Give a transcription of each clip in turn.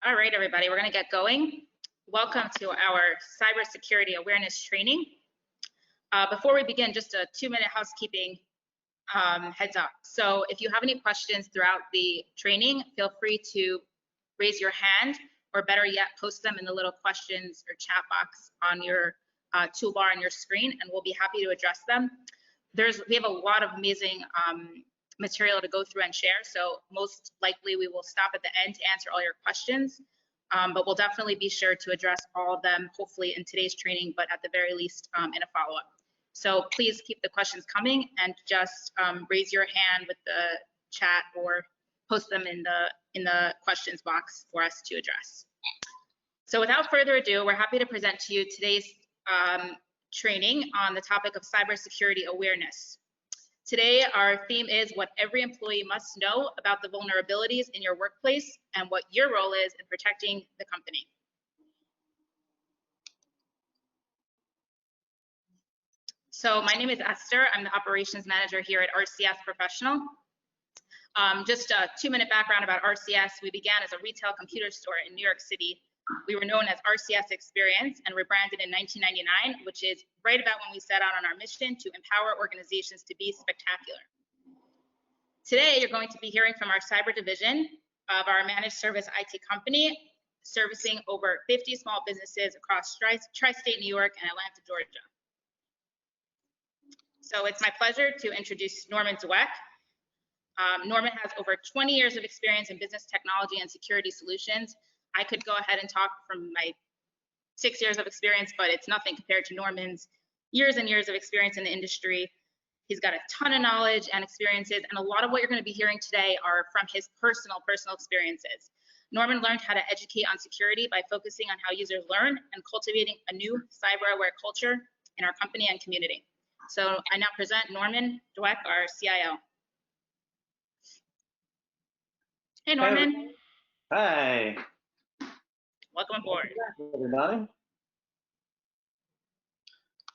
All right, everybody, we're going to get going. Welcome to our cybersecurity awareness training. Before we begin, just a 2-minute housekeeping heads up. So if you have any questions throughout the training, feel free to raise your hand, or better yet, post them in the little questions or chat box on your toolbar on your screen, and we'll be happy to address them. We have a lot of amazing material to go through and share, so most likely we will stop at the end to answer all your questions, but we'll definitely be sure to address all of them, hopefully in today's training, but at the very least in a follow-up. So please keep the questions coming, and just raise your hand with the chat or post them in the questions box for us to address. So without further ado, we're happy to present to you today's training on the topic of cybersecurity awareness. Today, our theme is what every employee must know about the vulnerabilities in your workplace and what your role is in protecting the company. So my name is Esther. I'm the operations manager here at RCS Professional. Just a 2-minute background about RCS. We began as a retail computer store in New York City. We were known as RCS Experience and rebranded in 1999, which is right about when we set out on our mission to empower organizations to be spectacular. Today, you're going to be hearing from our cyber division of our managed service IT company, servicing over 50 small businesses across tri-state New York and Atlanta, Georgia. So it's my pleasure to introduce Norman Dweck. Norman has over 20 years of experience in business technology and security solutions. I could go ahead and talk from my 6 years of experience, but it's nothing compared to Norman's years and years of experience in the industry. He's got a ton of knowledge and experiences, and a lot of what you're going to be hearing today are from his personal experiences. Norman learned how to educate on security by focusing on how users learn and cultivating a new cyber-aware culture in our company and community. So I now present Norman Dweck, our CIO. Hey, Norman. Hi. Welcome aboard. Everybody.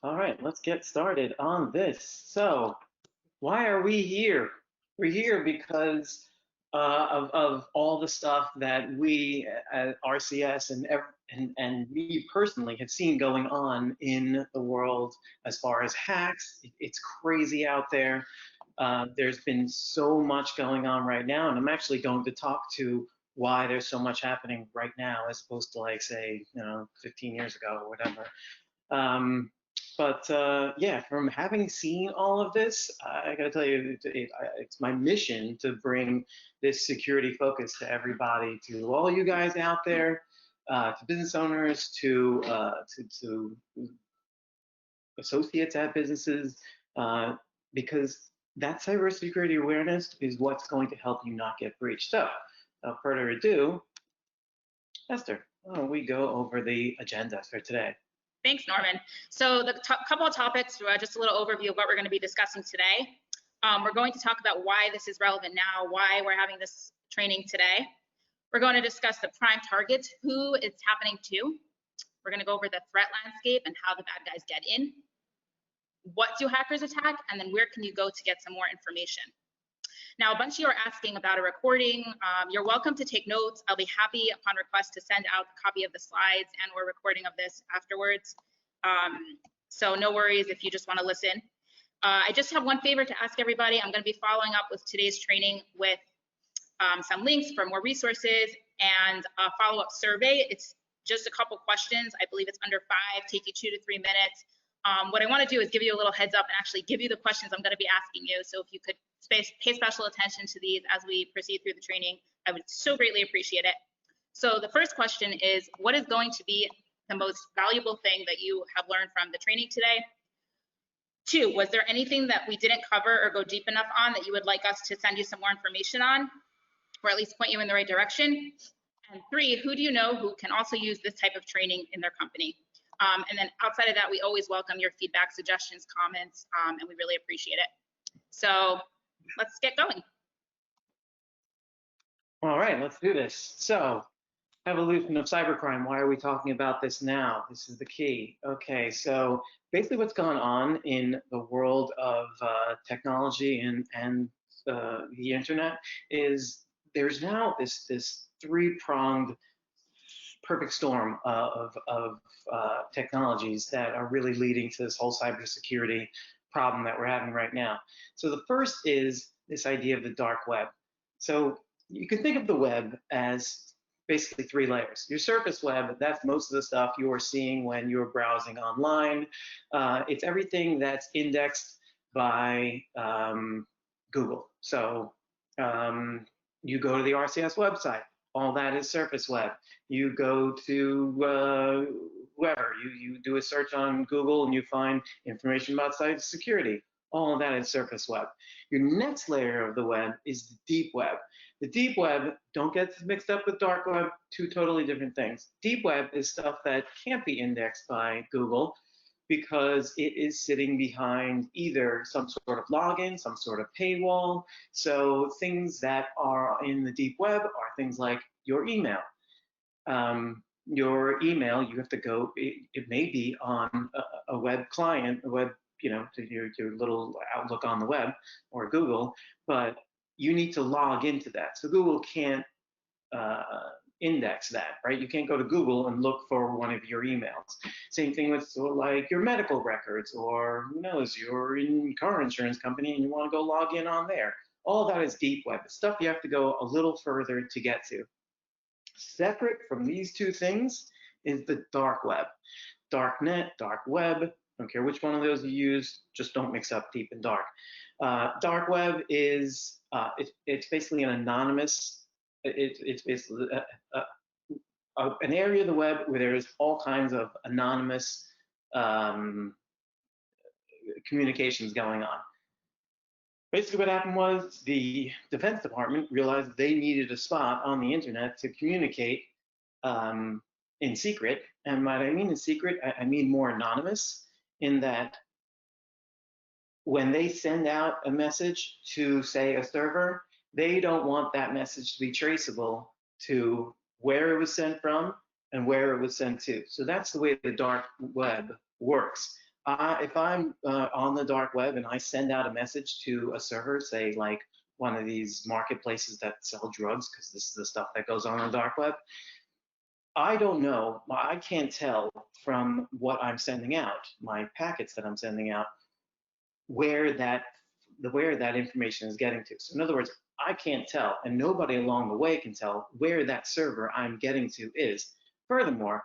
All right, let's get started on this. So, why are we here? We're here because of all the stuff that we at RCS and me personally have seen going on in the world as far as hacks. It's crazy out there. There's been so much going on right now, and I'm actually going to talk to why there's so much happening right now as opposed to, like, say, 15 years ago or whatever. Yeah, from having seen all of this, I gotta tell you, it's my mission to bring this security focus to everybody, to all you guys out there, to business owners, to associates at businesses, because that cybersecurity awareness is what's going to help you not get breached. So, without further ado, Esther, why don't we go over the agenda for today? Thanks, Norman. So the couple of topics, just a little overview of what we're going to be discussing today. We're going to talk about why this is relevant now, why we're having this training today. We're going to discuss the prime targets, who it's happening to. We're going to go over the threat landscape and how the bad guys get in. What do hackers attack? And then where can you go to get some more information? Now, a bunch of you are asking about a recording. You're welcome to take notes. I'll be happy upon request to send out a copy of the slides and or recording of this afterwards. So no worries if you just want to listen. I just have one favor to ask everybody. I'm going to be following up with today's training with some links for more resources and a follow-up survey. It's just a couple questions. I believe it's under 5, take you 2 to 3 minutes. What I want to do is give you a little heads up and actually give you the questions I'm going to be asking you. So if you could pay special attention to these as we proceed through the training, I would so greatly appreciate it. So the first question is, what is going to be the most valuable thing that you have learned from the training today? 2, was there anything that we didn't cover or go deep enough on that you would like us to send you some more information on, or at least point you in the right direction? And 3, who do you know who can also use this type of training in their company? And then outside of that, we always welcome your feedback, suggestions, comments, and we really appreciate it. So let's get going. All right, let's do this. So, evolution of cybercrime. Why are we talking about this now? This is the key. Okay, so basically what's gone on in the world of technology and the internet is there's now this three-pronged perfect storm of technologies that are really leading to this whole cybersecurity problem that we're having right now. So the first is this idea of the dark web. So you can think of the web as basically 3 layers. Your surface web, that's most of the stuff you're seeing when you're browsing online. It's everything that's indexed by Google. So you go to the RCS website, all that is surface web. You go to whoever, you do a search on Google and you find information about cybersecurity, all of that is surface web. Your next layer of the web is the deep web. The deep web, don't get mixed up with dark web, 2 totally different things. Deep web is stuff that can't be indexed by Google because it is sitting behind either some sort of login, some sort of paywall. So things that are in the deep web are things like your email. Your email, you have to go, it may be on a web client, a web, to your little Outlook on the web or Google, but you need to log into that. So Google can't index that, right? You can't go to Google and look for one of your emails. Same thing with like your medical records, or who knows, you're in car insurance company and you want to go log in on there. All that is deep web. It's stuff you have to go a little further to get to. Separate from these 2 things is the dark web. Dark net, dark web, don't care which one of those you use, just don't mix up deep and dark. Dark web is, it's basically an anonymous, it's basically an area of the web where there is all kinds of anonymous communications going on. Basically what happened was the Defense Department realized they needed a spot on the internet to communicate in secret. And what I mean in secret, I mean more anonymous, in that when they send out a message to, say, a server, they don't want that message to be traceable to where it was sent from and where it was sent to. So that's the way the dark web works. If I'm on the dark web and I send out a message to a server, say like one of these marketplaces that sell drugs, because this is the stuff that goes on the dark web, I don't know, I can't tell from what I'm sending out, my packets that I'm sending out, where that information is getting to. So in other words, I can't tell, and nobody along the way can tell where that server I'm getting to is. Furthermore,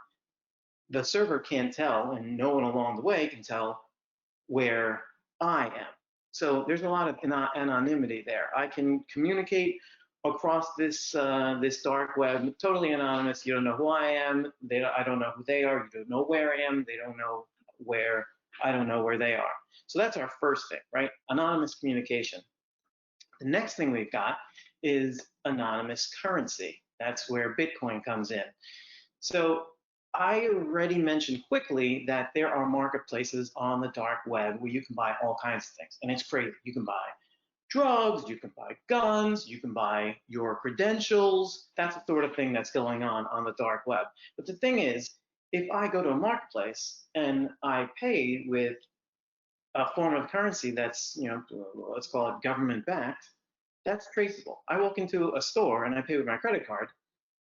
the server can't tell, and no one along the way can tell where I am. So there's a lot of anonymity there. I can communicate across this this dark web, totally anonymous. You don't know who I am. I don't know who they are. You don't know where I am. They don't know where. I don't know where they are. So that's our first thing, right? Anonymous communication. The next thing we've got is anonymous currency. That's where Bitcoin comes in. So I already mentioned quickly that there are marketplaces on the dark web where you can buy all kinds of things, and it's crazy. You can buy drugs, you can buy guns, you can buy your credentials. That's the sort of thing that's going on the dark web. But the thing is, if I go to a marketplace and I pay with a form of currency that's, let's call it government-backed, that's traceable. I walk into a store and I pay with my credit card,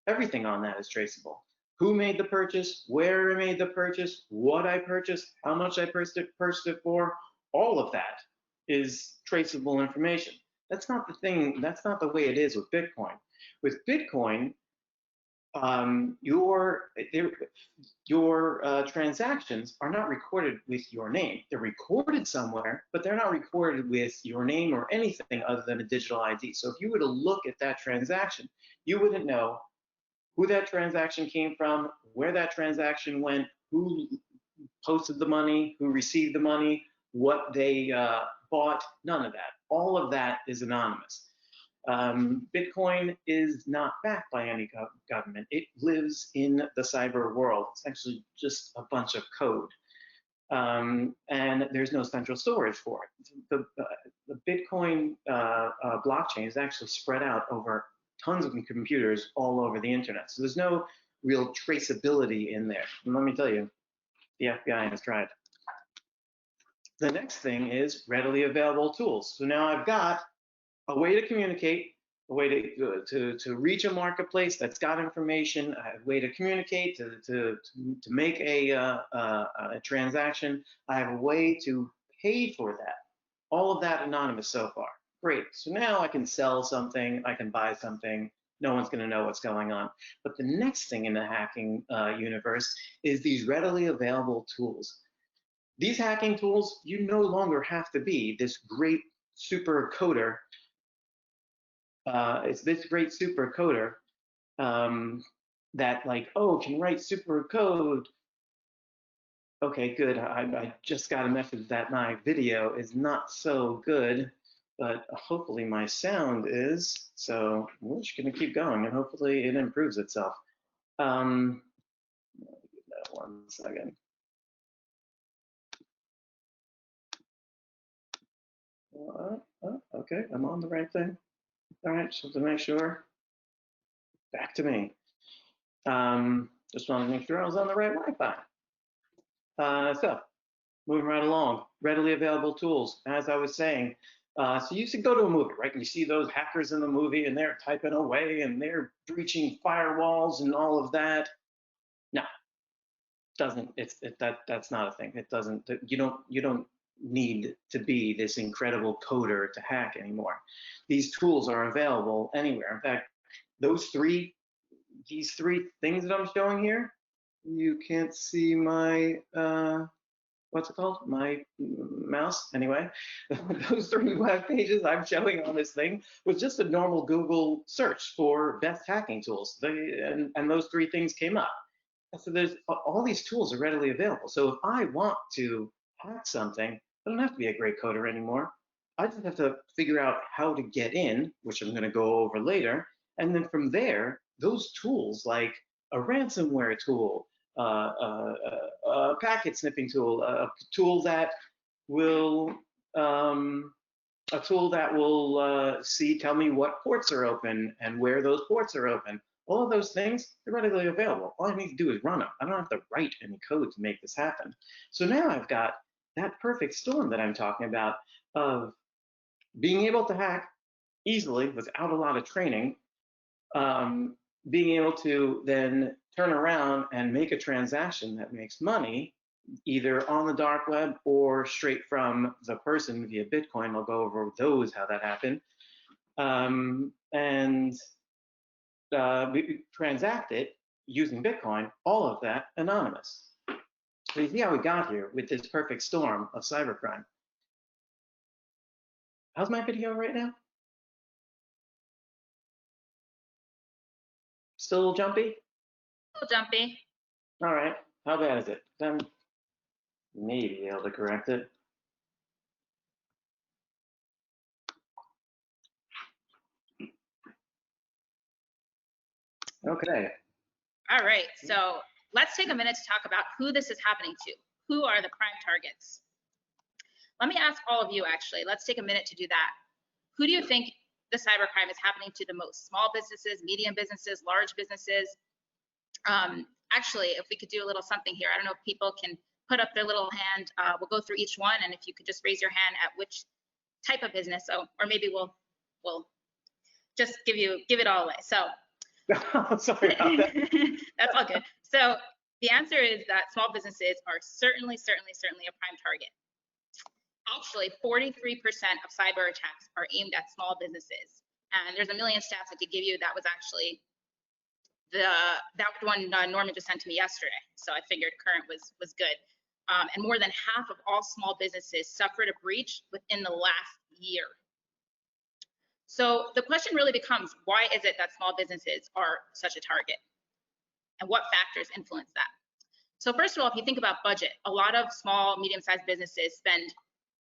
everything on that is traceable. Who made the purchase, where I made the purchase, what I purchased, how much I purchased it for, all of that is traceable information. That's not the thing, that's not the way it is with Bitcoin. With Bitcoin, your transactions are not recorded with your name. They're recorded somewhere, but they're not recorded with your name or anything other than a digital ID. So if you were to look at that transaction, you wouldn't know who that transaction came from, where that transaction went, who posted the money, who received the money, what they bought, none of that. All of that is anonymous. Bitcoin is not backed by any government. It lives in the cyber world. It's actually just a bunch of code. And there's no central storage for it. The Bitcoin blockchain is actually spread out over tons of computers all over the internet. So there's no real traceability in there. And let me tell you, the FBI has tried. The next thing is readily available tools. So now I've got a way to communicate a way to reach a marketplace that's got information, a way to communicate, to make a transaction. I have a way to pay for that. All of that anonymous so far. Great. So now I can sell something, I can buy something. No one's going to know what's going on. But the next thing in the hacking universe is these readily available tools. These hacking tools, you no longer have to be this great super coder. It's this great super coder that like, oh, can write super code. Okay, good. I just got a message that my video is not so good, but hopefully my sound is. So we're just gonna keep going and hopefully it improves itself. Give that 1 second. Okay, I'm on the right thing. All right, just to make sure. Back to me. Just wanted to make sure I was on the right Wi-Fi. So, moving right along, readily available tools, as I was saying. So you should go to a movie, right? And you see those hackers in the movie and they're typing away and they're breaching firewalls and all of that. No, that's not a thing. It doesn't, you don't need to be this incredible coder to hack anymore. These tools are available anywhere. In fact, these three things that I'm showing here, you can't see my, what's it called? My mouse, anyway. Those 3 web pages I'm showing on this thing was just a normal Google search for best hacking tools. And those 3 things came up. So there's all these tools are readily available. So if I want to hack something, I don't have to be a great coder anymore. I just have to figure out how to get in, which I'm going to go over later. And then from there, those tools like a ransomware tool, a packet sniffing tool, a tool that will tell me what ports are open and where those ports are open. All of those things, they're readily available. All I need to do is run them. I don't have to write any code to make this happen. So now I've got that perfect storm that I'm talking about of being able to hack easily without a lot of training, being able to then turn around and make a transaction that makes money either on the dark web or straight from the person via Bitcoin. I'll go over those, how that happened. And we transact it using Bitcoin, all of that anonymous. So you see how we got here with this perfect storm of cybercrime. How's my video right now? Still a little jumpy? A little jumpy. All right, how bad is it? Then maybe able to correct it. Okay. All right, so let's take a minute to talk about who this is happening to. Who are the prime targets? Let me ask all of you, actually. Let's take a minute to do that. Who do you think the cybercrime is happening to the most? Small businesses, medium businesses, large businesses? Actually, if we could do a little something here, I don't know if people can put up their little hand. We'll go through each one, and if you could just raise your hand at which type of business, or maybe we'll just give it all away. So. Sorry about that. That's all good. So the answer is that small businesses are certainly a prime target. Actually, 43% of cyber attacks are aimed at small businesses. And there's a million stats I could give you. That was actually that one Norman just sent to me yesterday. So I figured current was good. And more than half of all small businesses suffered a breach within the last year. So the question really becomes, why is it that small businesses are such a target? And what factors influence that? So first of all, if you think about budget, a lot of small, medium-sized businesses spend,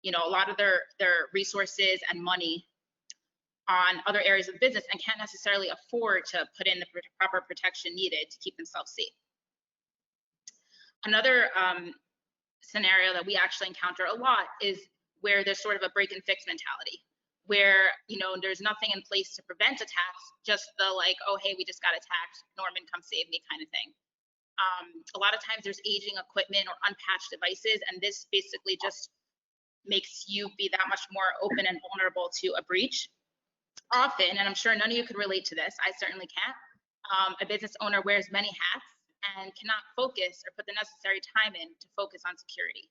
a lot of their resources and money on other areas of business and can't necessarily afford to put in the proper protection needed to keep themselves safe. Another scenario that we actually encounter a lot is where there's sort of a break and fix mentality, where there's nothing in place to prevent attacks, just the like, oh hey, we just got attacked, Norman come save me kind of thing. A lot of times there's aging equipment or unpatched devices, and this basically just makes you be that much more open and vulnerable to a breach. Often, and I'm sure none of you could relate to this, I certainly can't, a business owner wears many hats and cannot focus or put the necessary time in to focus on security.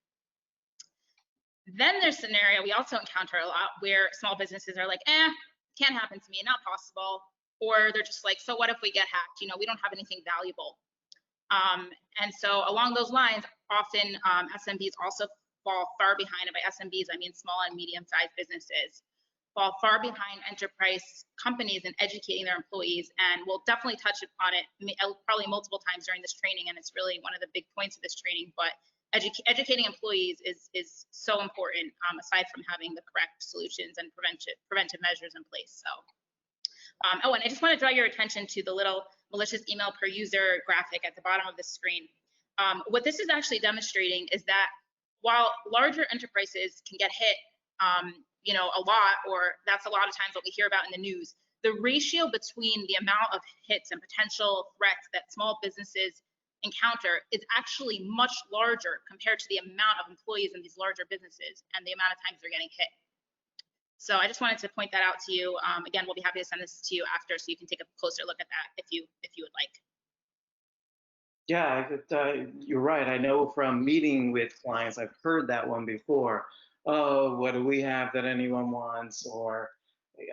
Then there's a scenario we also encounter a lot where small businesses are like, can't happen to me, not possible. Or they're just like, so what if we get hacked? You know, we don't have anything valuable. And so along those lines, often SMBs also fall far behind. And by SMBs, I mean small and medium-sized businesses fall far behind enterprise companies in educating their employees. And we'll definitely touch upon it probably multiple times during this training. And it's really one of the big points of this training. But educating employees is so important, aside from having the correct solutions and preventive measures in place. So, oh, and I just want to draw your attention to the little malicious email per user graphic at the bottom of the screen. What this is actually demonstrating is that while larger enterprises can get hit, you know, a lot, or that's a lot of times what we hear about in the news, the ratio between the amount of hits and potential threats that small businesses encounter is actually much larger compared to the amount of employees in these larger businesses and the amount of times they're getting hit. So I just wanted to point that out to you. Again, we'll be happy to send this to you after so you can take a closer look at that if you would like. Yeah, you're right. I know from meeting with clients, I've heard that one before. Oh, what do we have that anyone wants? Or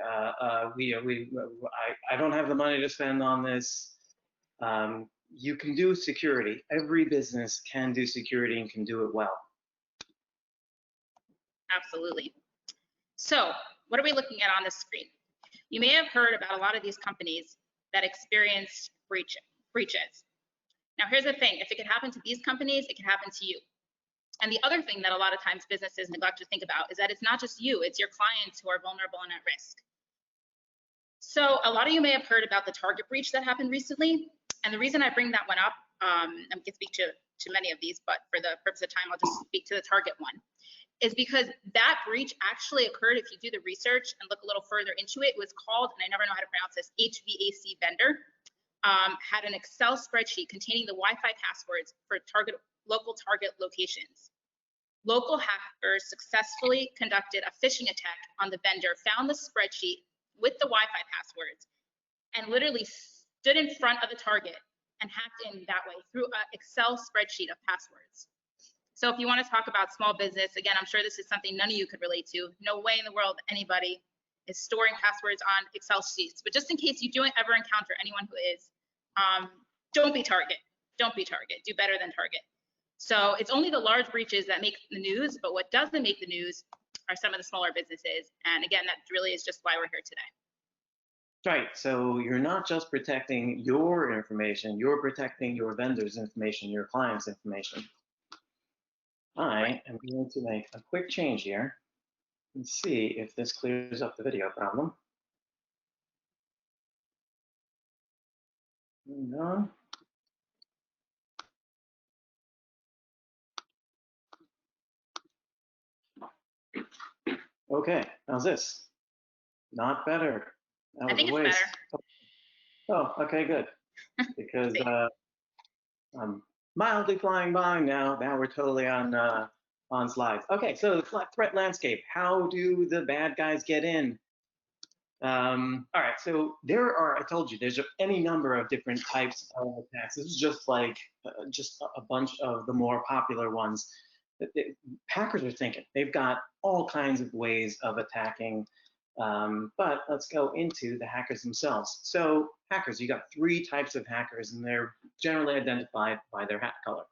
I don't have the money to spend on this. You can do security. Every business can do security and can do it well. Absolutely. So what are we looking at on this screen? You may have heard about a lot of these companies that experienced breaches. Now, here's the thing. If it could happen to these companies, it can happen to you. And the other thing that a lot of times businesses neglect to think about is that it's not just you, it's your clients who are vulnerable and at risk. So a lot of you may have heard about the Target breach that happened recently. And the reason I bring that one up, I can speak to many of these, but for the purpose of time, I'll just speak to the Target one, is because that breach actually occurred, if you do the research and look a little further into it, was called, and I never know how to pronounce this, HVAC vendor, had an Excel spreadsheet containing the Wi-Fi passwords for local Target locations. Local hackers successfully conducted a phishing attack on the vendor, found the spreadsheet with the Wi-Fi passwords, and literally stood in front of the Target and hacked in that way through an Excel spreadsheet of passwords. So if you want to talk about small business, again, I'm sure this is something none of you could relate to. No way in the world anybody is storing passwords on Excel sheets. But just in case you do ever encounter anyone who is, don't be Target. Don't be Target. Do better than Target. So it's only the large breaches that make the news, but what doesn't make the news are some of the smaller businesses. And again, that really is just why we're here today. Right. So you're not just protecting your information, you're protecting your vendor's information, your client's information. I am going to make a quick change here and see if this clears up the video problem. No. Okay, how's this? Not better. That was I think a it's waste. better. Oh, okay, good. Because I'm mildly flying by now. Now we're totally on slides. Okay, so the threat landscape. How do the bad guys get in? All right, so there are, I told you, there's any number of different types of attacks. This is just like just a bunch of the more popular ones. Hackers are thinking. They've got all kinds of ways of attacking, but let's go into the hackers themselves. So hackers, you got three types of hackers, and they're generally identified by their hat color.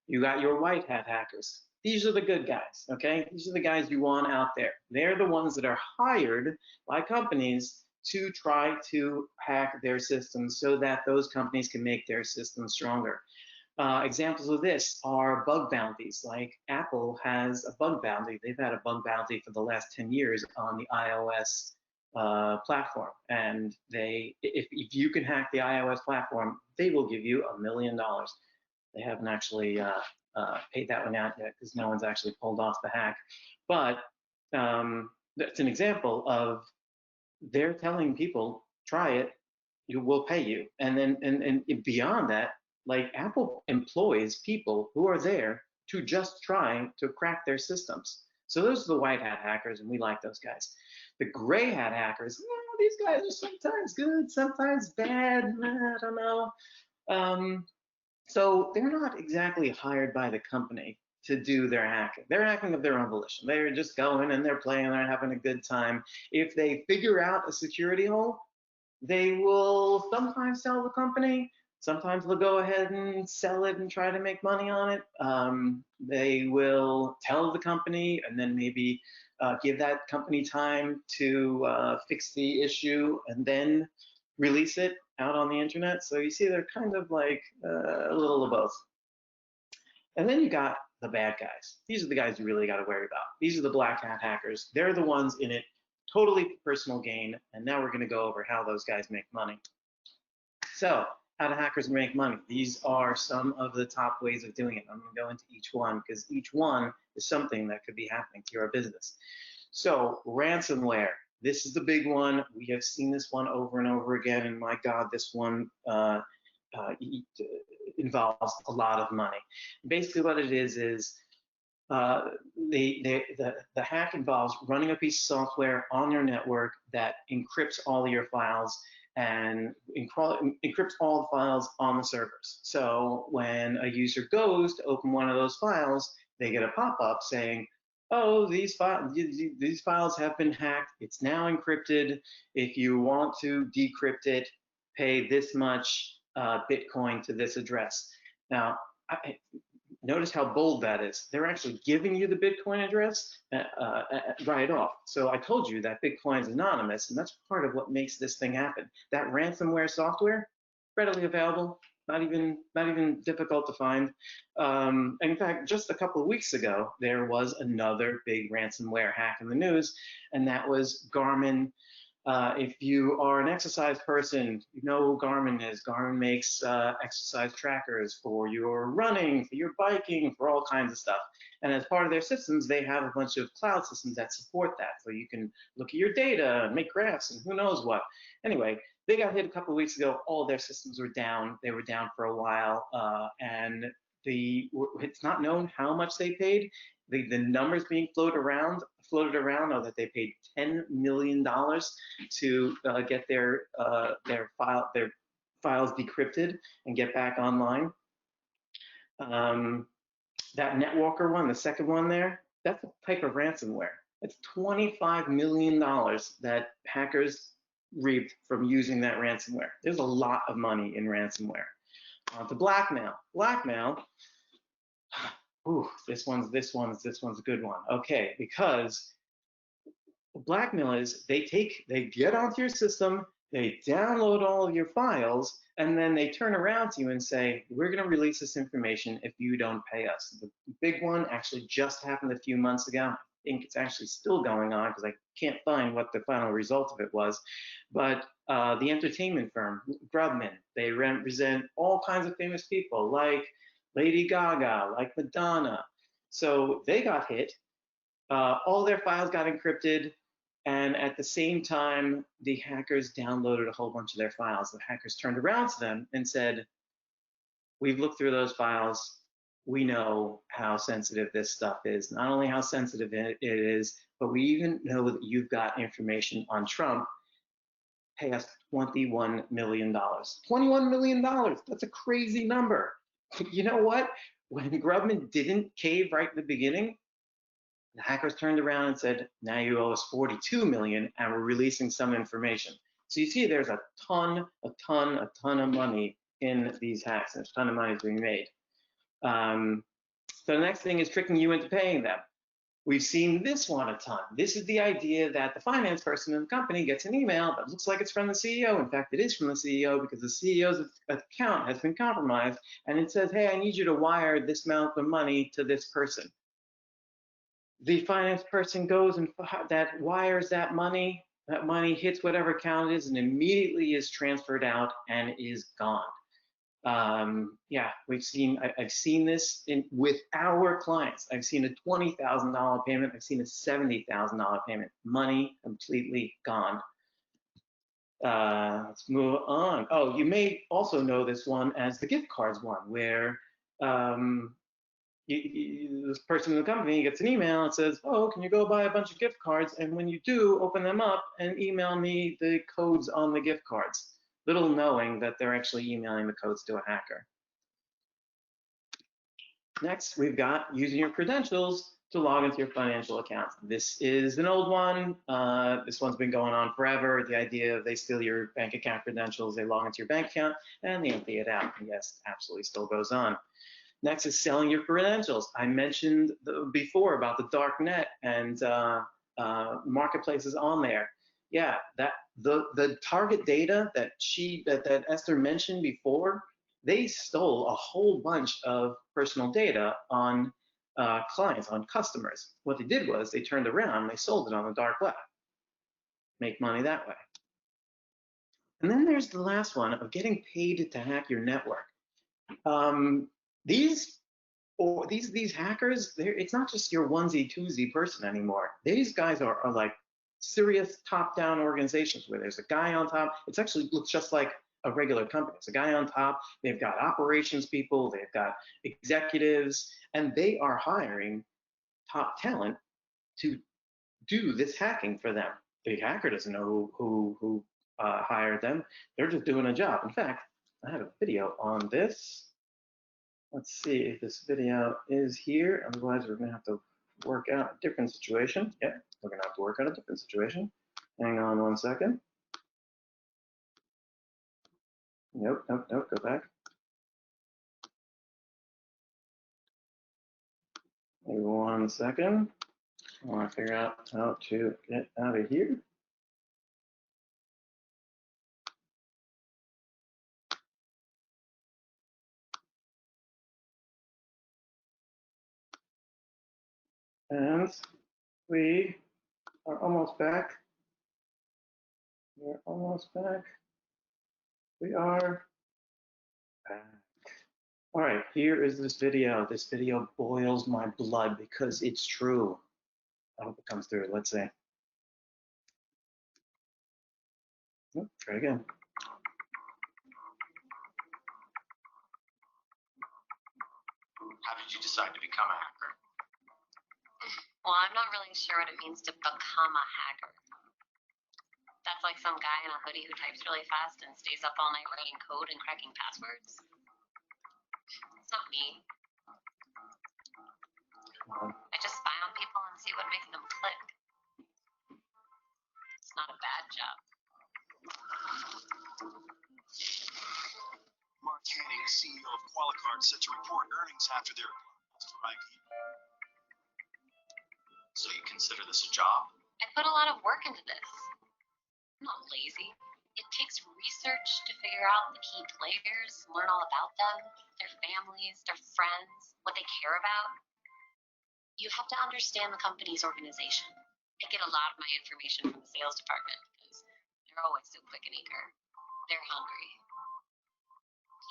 You got your white hat hackers. These are the good guys, okay? These are the guys you want out there. They're the ones that are hired by companies to try to hack their systems so that those companies can make their systems stronger. Examples of this are bug bounties. Like Apple has a bug bounty. They've had a bug bounty for the last 10 years on the iOS platform. And if you can hack the iOS platform, they will give you $1 million. They haven't actually paid that one out yet because no one's actually pulled off the hack. But that's an example of they're telling people, try it, we'll pay you. And then and beyond that, like Apple employs people who are there to just try to crack their systems. So those are the white hat hackers, and we like those guys. The gray hat hackers, these guys are sometimes good, sometimes bad. I don't know. So they're not exactly hired by the company to do their hacking. They're hacking of their own volition. They're just going and they're playing, they're having a good time. If they figure out a security hole, they will sometimes tell the company. Sometimes they'll go ahead and sell it and try to make money on it. They will tell the company and then maybe give that company time to fix the issue and then release it out on the internet. So you see, they're kind of like a little of both. And then you got the bad guys. These are the guys you really got to worry about. These are the black hat hackers. They're the ones in it totally for personal gain. And now we're going to go over how those guys make money. So how do hackers make money? These are some of the top ways of doing it. I'm going to go into each one because each one is something that could be happening to your business. So ransomware. This is the big one. We have seen this one over and over again. And my God, this one involves a lot of money. Basically what it is the hack involves running a piece of software on your network that encrypts all of your files and encrypts all the files on the servers. So when a user goes to open one of those files, they get a pop-up saying, oh, these files have been hacked. It's now encrypted. If you want to decrypt it, pay this much Bitcoin to this address. Now, notice how bold that is. They're actually giving you the Bitcoin address right off. So I told you that Bitcoin is anonymous, and that's part of what makes this thing happen. That ransomware software, readily available, not even difficult to find. In fact, just a couple of weeks ago, there was another big ransomware hack in the news, and that was Garmin. If you are an exercise person, you know who Garmin is. Garmin makes exercise trackers for your running, for your biking, for all kinds of stuff. And as part of their systems, they have a bunch of cloud systems that support that. So you can look at your data and make graphs and who knows what. Anyway, they got hit a couple of weeks ago. All their systems were down. They were down for a while. And it's not known how much they paid. The numbers being floated around are that they paid $10 million to get their files decrypted and get back online. That Netwalker one, the second one there, that's a type of ransomware. It's $25 million that hackers reaped from using that ransomware. There's a lot of money in ransomware. On to blackmail. Blackmail. Ooh, this one's a good one. Okay, because blackmail is they get onto your system, they download all of your files, and then they turn around to you and say, we're going to release this information if you don't pay us. The big one actually just happened a few months ago. I think it's actually still going on because I can't find what the final result of it was. But the entertainment firm, Grubman, they represent all kinds of famous people like Lady Gaga, like Madonna. So they got hit. All their files got encrypted. And at the same time, the hackers downloaded a whole bunch of their files. The hackers turned around to them and said, we've looked through those files. We know how sensitive this stuff is. Not only how sensitive it is, but we even know that you've got information on Trump. Pay us $21 million. $21 million, that's a crazy number. You know what? When Grubman didn't cave right in the beginning, the hackers turned around and said, now you owe us $42 million and we're releasing some information. So you see there's a ton of money in these hacks, and a ton of money is being made. So the next thing is tricking you into paying them. We've seen this one a ton. This is the idea that the finance person in the company gets an email that looks like it's from the CEO. In fact, it is from the CEO because the CEO's account has been compromised, and it says, hey, I need you to wire this amount of money to this person. The finance person goes and that wires that money hits whatever account it is and immediately is transferred out and is gone. Yeah, I've seen this with our clients. I've seen a $20,000 payment. I've seen a $70,000 payment. Money completely gone. Let's move on. Oh, you may also know this one as the gift cards one, where this person in the company gets an email that says, oh, can you go buy a bunch of gift cards? And when you do, open them up and email me the codes on the gift cards, little knowing that they're actually emailing the codes to a hacker. Next, we've got using your credentials to log into your financial accounts. This is an old one. This one's been going on forever. The idea of they steal your bank account credentials, they log into your bank account, and they empty it out. And yes, absolutely still goes on. Next is selling your credentials. I mentioned before about the dark net and marketplaces on there. Yeah, that the target data that Esther mentioned before, they stole a whole bunch of personal data on clients, on customers. What they did was they turned around and they sold it on the dark web. Make money that way. And then there's the last one of getting paid to hack your network. These hackers, it's not just your onesie twosie person anymore. These guys are like serious top-down organizations where there's a guy on top. It actually looks just like a regular company. It's a guy on top. They've got operations people. They've got executives, and they are hiring top talent to do this hacking for them. The hacker doesn't know who hired them. They're just doing a job. In fact, I have a video on this. Let's see if this video is here. Otherwise, we're going to have to work out a different situation. Yeah, we're going to have to work out a different situation. Hang on one second. Nope, go back. Maybe 1 second. I want to figure out how to get out of here. And we are almost back. We're almost back. We are back. All right, here is this video. This video boils my blood because it's true. I hope it comes through. Let's see. Oh, try again. How did you decide to become a hacker? Well, I'm not really sure what it means to become a hacker. That's like some guy in a hoodie who types really fast and stays up all night writing code and cracking passwords. It's not me. I just spy on people and see what makes them click. It's not a bad job. Mark Canning, CEO of Qualicard, set to report earnings after their IPO. So you consider this a job? I put a lot of work into this. I'm not lazy. It takes research to figure out the key players, learn all about them, their families, their friends, what they care about. You have to understand the company's organization. I get a lot of my information from the sales department because they're always so quick and eager. They're hungry.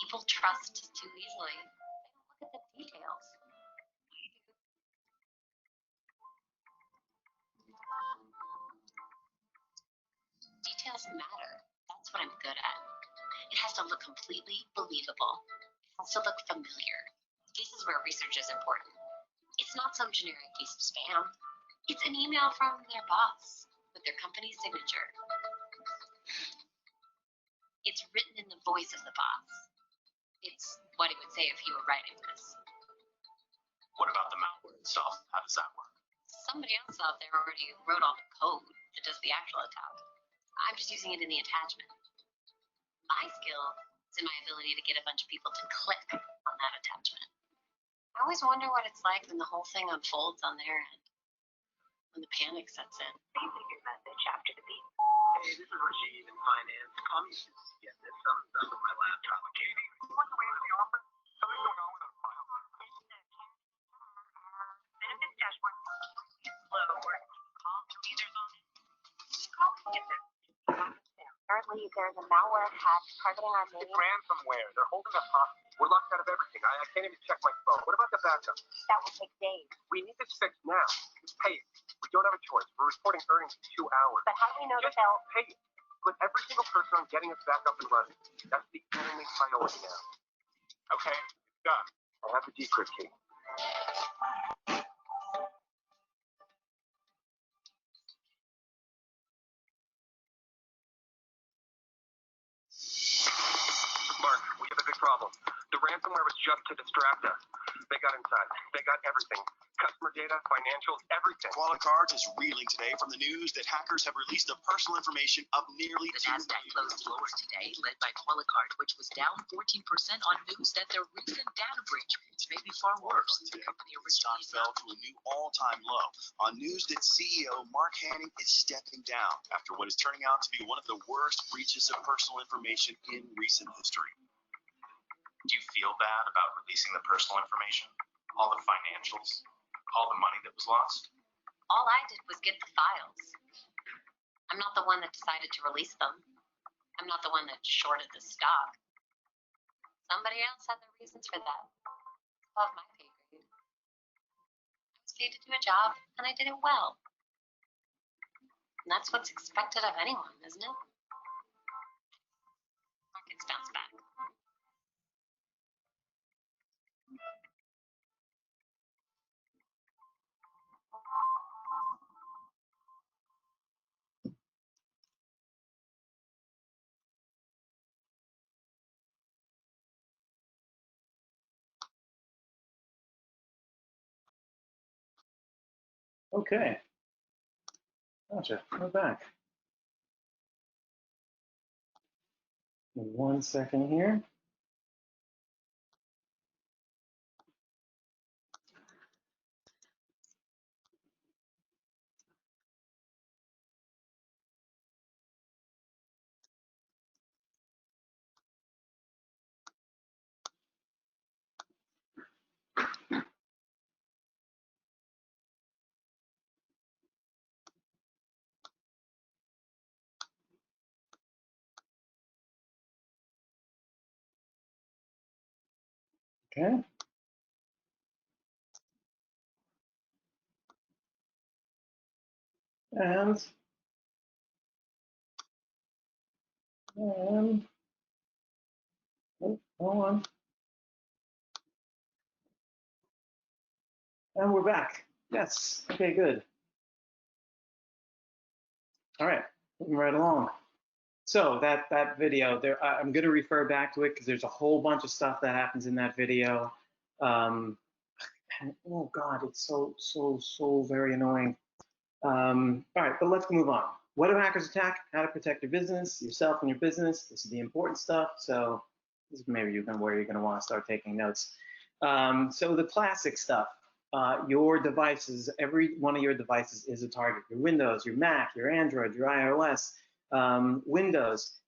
People trust too easily. They don't look at the details. Details matter. That's what I'm good at. It has to look completely believable. It has to look familiar. This is where research is important. It's not some generic piece of spam. It's an email from their boss with their company's signature. It's written in the voice of the boss. It's what he would say if he were writing this. What about the malware itself? How does that work? Somebody else out there already wrote all the code that does the actual attack. I'm just using it in the attachment. My skill is in my ability to get a bunch of people to click on that attachment. I always wonder what it's like when the whole thing unfolds on their end, when the panic sets in. Please leave your message after the beep. Hey, this is Rajiv in finance. Call me to get this. Something's up with my laptop. Katie, what's the way to the office? Something's going on with our file. Benefits dashboard is slow or call users on it. Call get this. Currently, there's a malware attack targeting our main. It's ransomware. They're holding us hostage. We're locked out of everything. I can't even check my phone. What about the backup? That will take days. We need this fixed now. Just pay it. We don't have a choice. We're reporting earnings in 2 hours. But how do we know that Just they'll? pay it. Put every single person on getting us back up and running. That's the only priority now. Okay, it's done. I have the decrypt key. Mark, we have a big problem. The ransomware was just to distract us. They got inside. They got everything. Customer data, financials, everything. Qualicards is reeling today from the news that hackers have released the personal information of nearly The Nasdaq closed lower today, led by Qualicard, which was down 14% on news that their recent data breach may be far worse. The company stock originally fell to a new all-time low on news that CEO Mark Hanning is stepping down after what is turning out to be one of the worst breaches of personal information in recent history. Do you feel bad about releasing the personal information, all the financials, all the money that was lost? All I did was get the files. I'm not the one that decided to release them. I'm not the one that shorted the stock. Somebody else had their reasons for that. It's above my pay grade. I was paid to do a job, and I did it well. And that's what's expected of anyone, isn't it? Markets bounce back. Okay. Gotcha. We're back. In 1 second here. Okay. And oh, hold on. And we're back. Yes. Okay, good. All right, moving right along. So that video there, I'm going to refer back to it because there's a whole bunch of stuff that happens in that video. And, oh God, it's so very annoying. All right, but let's move on. What do hackers attack? How to protect your business, yourself and your business. This is the important stuff. So this is maybe where you're going to want to start taking notes. So the classic stuff. Your devices, every one of your devices is a target. Your Windows, your Mac, your Android, your iOS, Windows.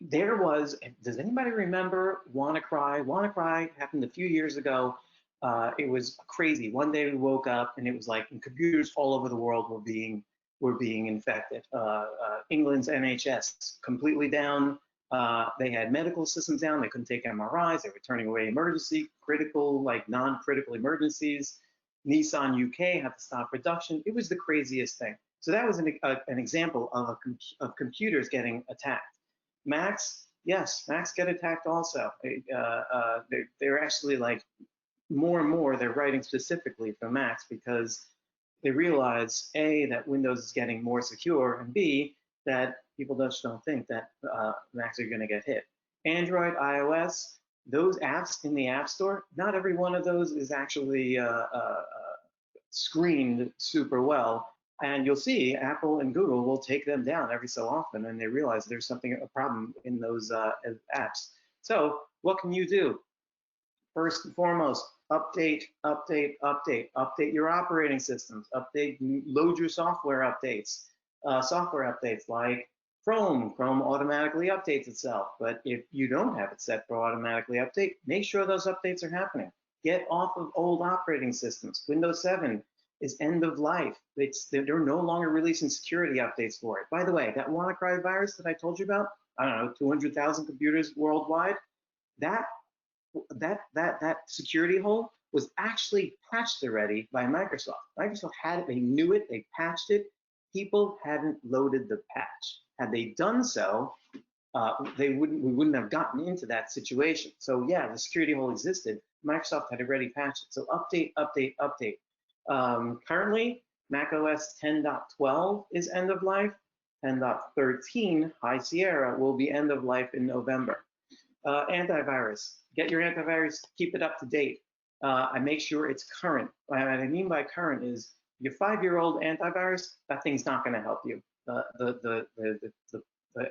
There was, does anybody remember WannaCry? WannaCry happened a few years ago. It was crazy. One day we woke up and it was like computers all over the world were being infected. England's NHS completely down. They had medical systems down. They couldn't take MRIs. They were turning away critical, like non-critical emergencies. Nissan UK had to stop production. It was the craziest thing. So that was an example of computers getting attacked. Macs, yes, Macs get attacked also. They're actually like more and more they're writing specifically for Macs because they realize A, that Windows is getting more secure, and B, that people just don't think that Macs are going to get hit. Android, iOS, those apps in the App Store, not every one of those is actually screened super well. And you'll see Apple and Google will take them down every so often, and they realize there's a problem in those apps. So what can you do? First and foremost, update your operating systems, load your software updates like Chrome automatically updates itself. But if you don't have it set for automatically update, make sure those updates are happening. Get off of old operating systems. Windows 7 is end of life. They're no longer releasing security updates for it. By the way, that WannaCry virus that I told you about, I don't know, 200,000 computers worldwide, that security hole was actually patched already by Microsoft. Microsoft had it, they knew it, they patched it. People hadn't loaded the patch. Had they done so, we wouldn't have gotten into that situation. So yeah, the security hole existed. Microsoft had already patched it. So update, update, update. Currently, macOS 10.12 is end of life. 10.13 High Sierra will be end of life in November. Antivirus, get your antivirus, keep it up to date. I make sure it's current. What I mean by current is your 5-year-old antivirus, that thing's not going to help you. The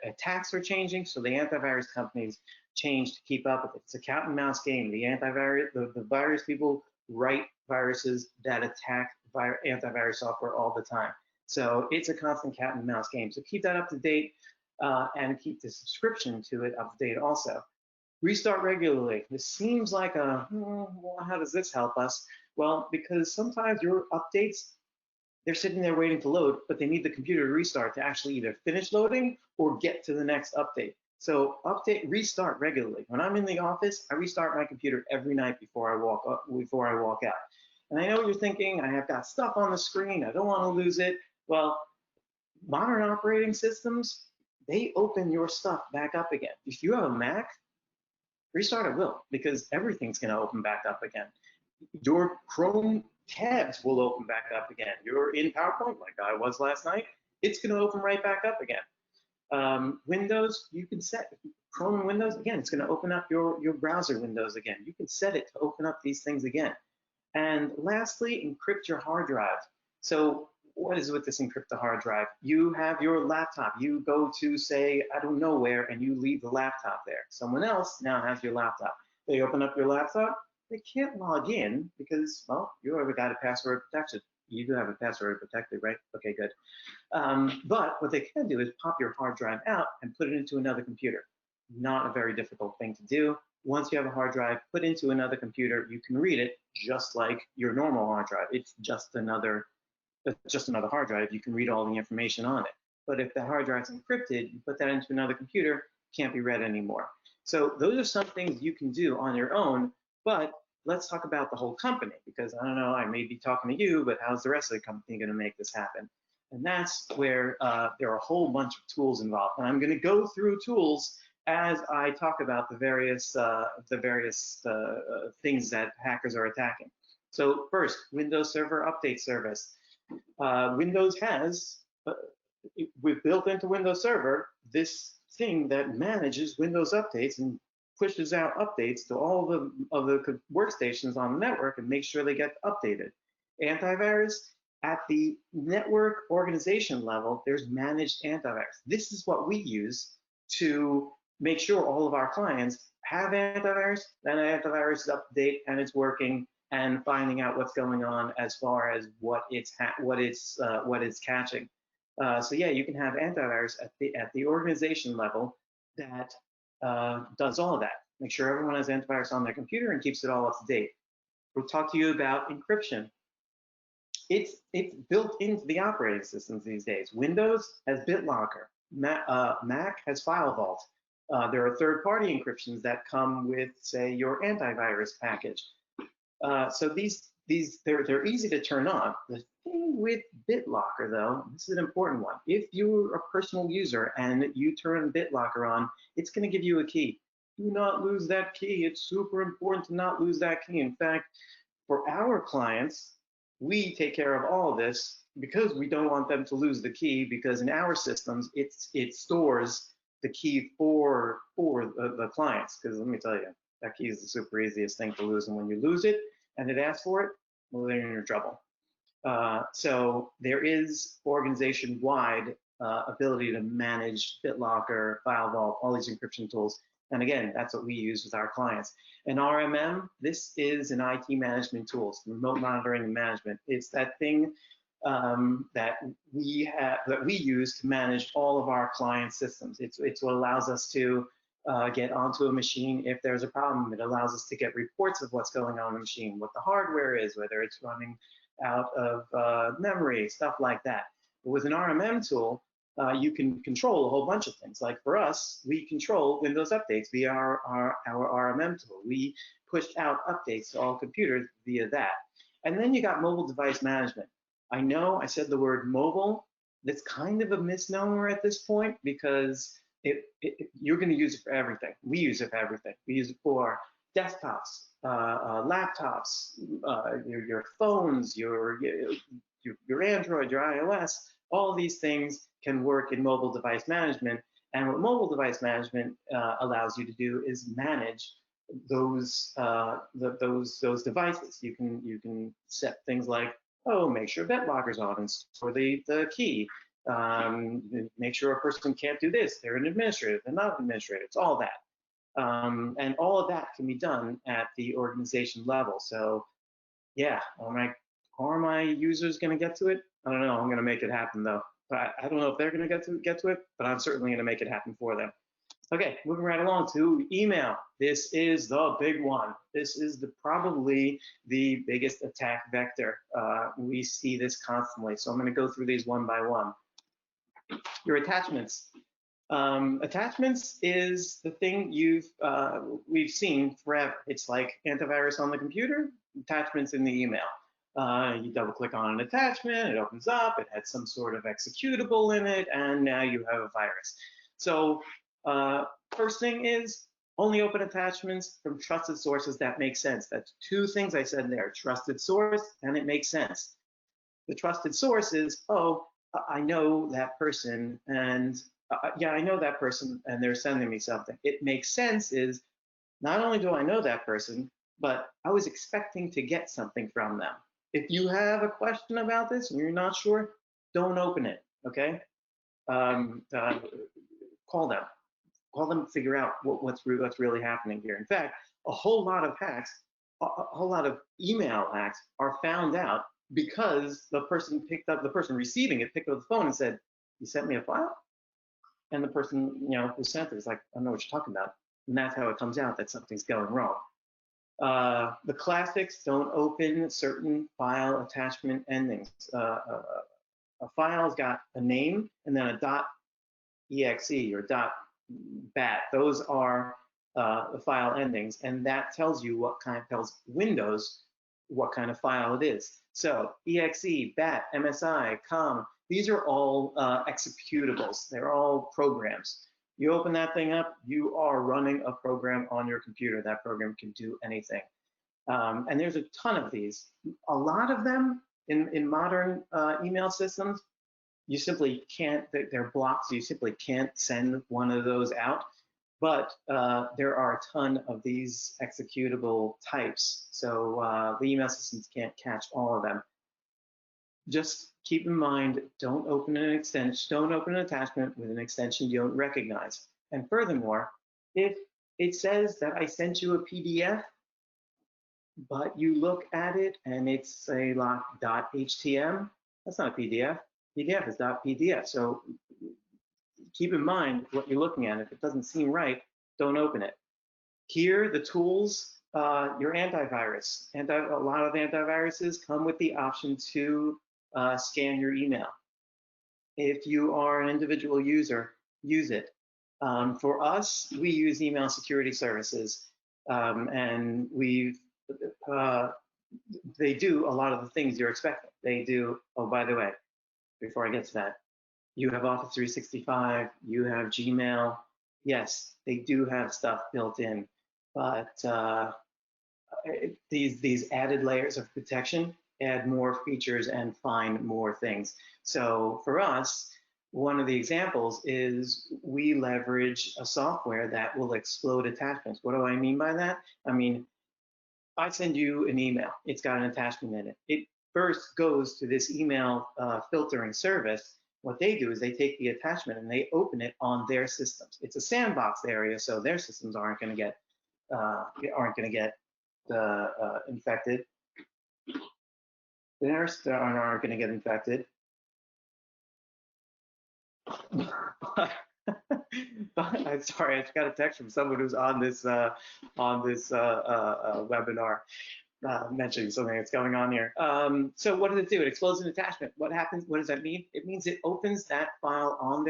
attacks are changing, so the antivirus companies change to keep up with it. It's a cat and mouse game. The antivirus, the virus people write viruses that attack antivirus software all the time. So it's a constant cat and mouse game. So keep that up to date and keep the subscription to it up to date also. Restart regularly. This seems like well, how does this help us? Well, because sometimes your updates, they're sitting there waiting to load, but they need the computer to restart to actually either finish loading or get to the next update. So restart regularly. When I'm in the office, I restart my computer every night before I walk out. And I know what you're thinking, I have got stuff on the screen, I don't want to lose it. Well, modern operating systems, they open your stuff back up again. If you have a Mac, restart it will, because everything's going to open back up again. Your Chrome tabs will open back up again. You're in PowerPoint like I was last night, it's going to open right back up again. Windows, you can set Chrome and Windows, again, it's going to open up your browser windows again. You can set it to open up these things again. And lastly, encrypt your hard drive. So what is with this encrypt the hard drive? You have your laptop. You go to, say, I don't know where, and you leave the laptop there. Someone else now has your laptop. They open up your laptop. They can't log in because, well, you already got a password protection. You do have a password protected, right? Okay, good. But what they can do is pop your hard drive out and put it into another computer. Not a very difficult thing to do. Once you have a hard drive put into another computer, you can read it just like your normal hard drive. It's just another hard drive. You can read all the information on it. But if the hard drive's encrypted, you put that into another computer, can't be read anymore. So those are some things you can do on your own, but let's talk about the whole company, because I don't know, I may be talking to you, but how's the rest of the company going to make this happen? And that's where there are a whole bunch of tools involved. And I'm going to go through tools as I talk about the various things that hackers are attacking. So first, Windows Server Update Service. Windows has, we've built into Windows Server this thing that manages Windows updates and pushes out updates to all of the workstations on the network and makes sure they get updated. Antivirus, at the network organization level, there's managed antivirus. This is what we use to make sure all of our clients have antivirus, then antivirus is up to date and it's working, and finding out what's going on as far as what it's catching. So yeah, you can have antivirus at the organization level that does all of that. Make sure everyone has antivirus on their computer and keeps it all up to date. We'll talk to you about encryption. It's built into the operating systems these days. Windows has BitLocker. Mac has FileVault. There are third-party encryptions that come with, say, your antivirus package. So they're easy to turn on. The thing with BitLocker, though, this is an important one. If you're a personal user and you turn BitLocker on, it's going to give you a key. Do not lose that key. It's super important to not lose that key. In fact, for our clients, we take care of all of this because we don't want them to lose the key, because in our systems, it stores the key for the clients. Because let me tell you, that key is the super easiest thing to lose. And when you lose it and it asks for it, well, then you're in trouble. So there is organization-wide ability to manage BitLocker, FileVault, all these encryption tools. And again, that's what we use with our clients. And RMM, this is an IT management tool, remote monitoring and management. It's that thing that we use to manage all of our client systems. It's what allows us to get onto a machine if there's a problem. It allows us to get reports of what's going on in the machine, what the hardware is, whether it's running out of memory, stuff like that. But with an RMM tool, you can control a whole bunch of things. Like for us, we control Windows updates via our RMM tool. We push out updates to all computers via that. And then you got mobile device management. I know I said the word mobile. That's kind of a misnomer at this point, because you're going to use it for everything. We use it for everything. We use it for desktops, laptops, your phones, your Android, your iOS. All these things can work in mobile device management. And what mobile device management allows you to do is manage those devices. You can set things like, oh, make sure BitLocker's on and store the key. Make sure a person can't do this. They're an administrator. They're not an administrator. It's all that. And all of that can be done at the organization level. So yeah, are my users going to get to it? I don't know. I'm going to make it happen though. But I don't know if they're going to get to it, but I'm certainly going to make it happen for them. Okay, moving right along to email. This is the big one. This is probably the biggest attack vector. We see this constantly. So I'm going to go through these one by one. Your attachments. Attachments is the thing we've seen forever. It's like antivirus on the computer, attachments in the email. You double click on an attachment, it opens up, it had some sort of executable in it, and now you have a virus. So first thing is only open attachments from trusted sources that make sense. That's two things I said there, trusted source and it makes sense. The trusted source is, oh, I know that person and yeah, I know that person and they're sending me something. It makes sense is not only do I know that person, but I was expecting to get something from them. If you have a question about this and you're not sure, don't open it, okay? Call them. Call them to figure out what's really happening here. In fact, a whole lot of hacks, a whole lot of email hacks are found out because the person receiving it picked up the phone and said, "You sent me a file?" And the person, who sent it is like, "I don't know what you're talking about." And that's how it comes out that something's going wrong. The classics: don't open certain file attachment endings. A file's got a name and then a .exe or .bat. Those are the file endings, and that tells you tells Windows what kind of file it is. So exe, bat, MSI, com, these are all executables. They're all programs. You open that thing up, you are running a program on your computer. That program can do anything. And there's a ton of these. A lot of them in modern email systems, you simply can't, they're blocked, so you simply can't send one of those out. But there are a ton of these executable types, so the email systems can't catch all of them. Just keep in mind, don't open an attachment with an extension you don't recognize. And furthermore, if it says that I sent you a PDF, but you look at it and it's a .htm, that's not a PDF. PDF is .pdf. So keep in mind what you're looking at. If it doesn't seem right, don't open it. Here, the tools, your antivirus. A lot of antiviruses come with the option to scan your email. If you are an individual user, use it. For us, we use email security services, and they do a lot of the things you're expecting. They do, oh, by the way, before I get to that, you have Office 365, you have Gmail. Yes, they do have stuff built in, but these added layers of protection add more features and find more things. So for us, one of the examples is we leverage a software that will explode attachments. What do I mean by that? I mean, I send you an email. It's got an attachment in it. It first goes to this email filtering service. What they do is they take the attachment and they open it on their systems. It's a sandbox area, so their systems aren't going to get infected. Theirs aren't going to get infected. But I'm sorry, I just got a text from someone who's on this webinar mentioning something that's going on here. So what does it do? It explodes an attachment. What happens? What does that mean? It means it opens that file on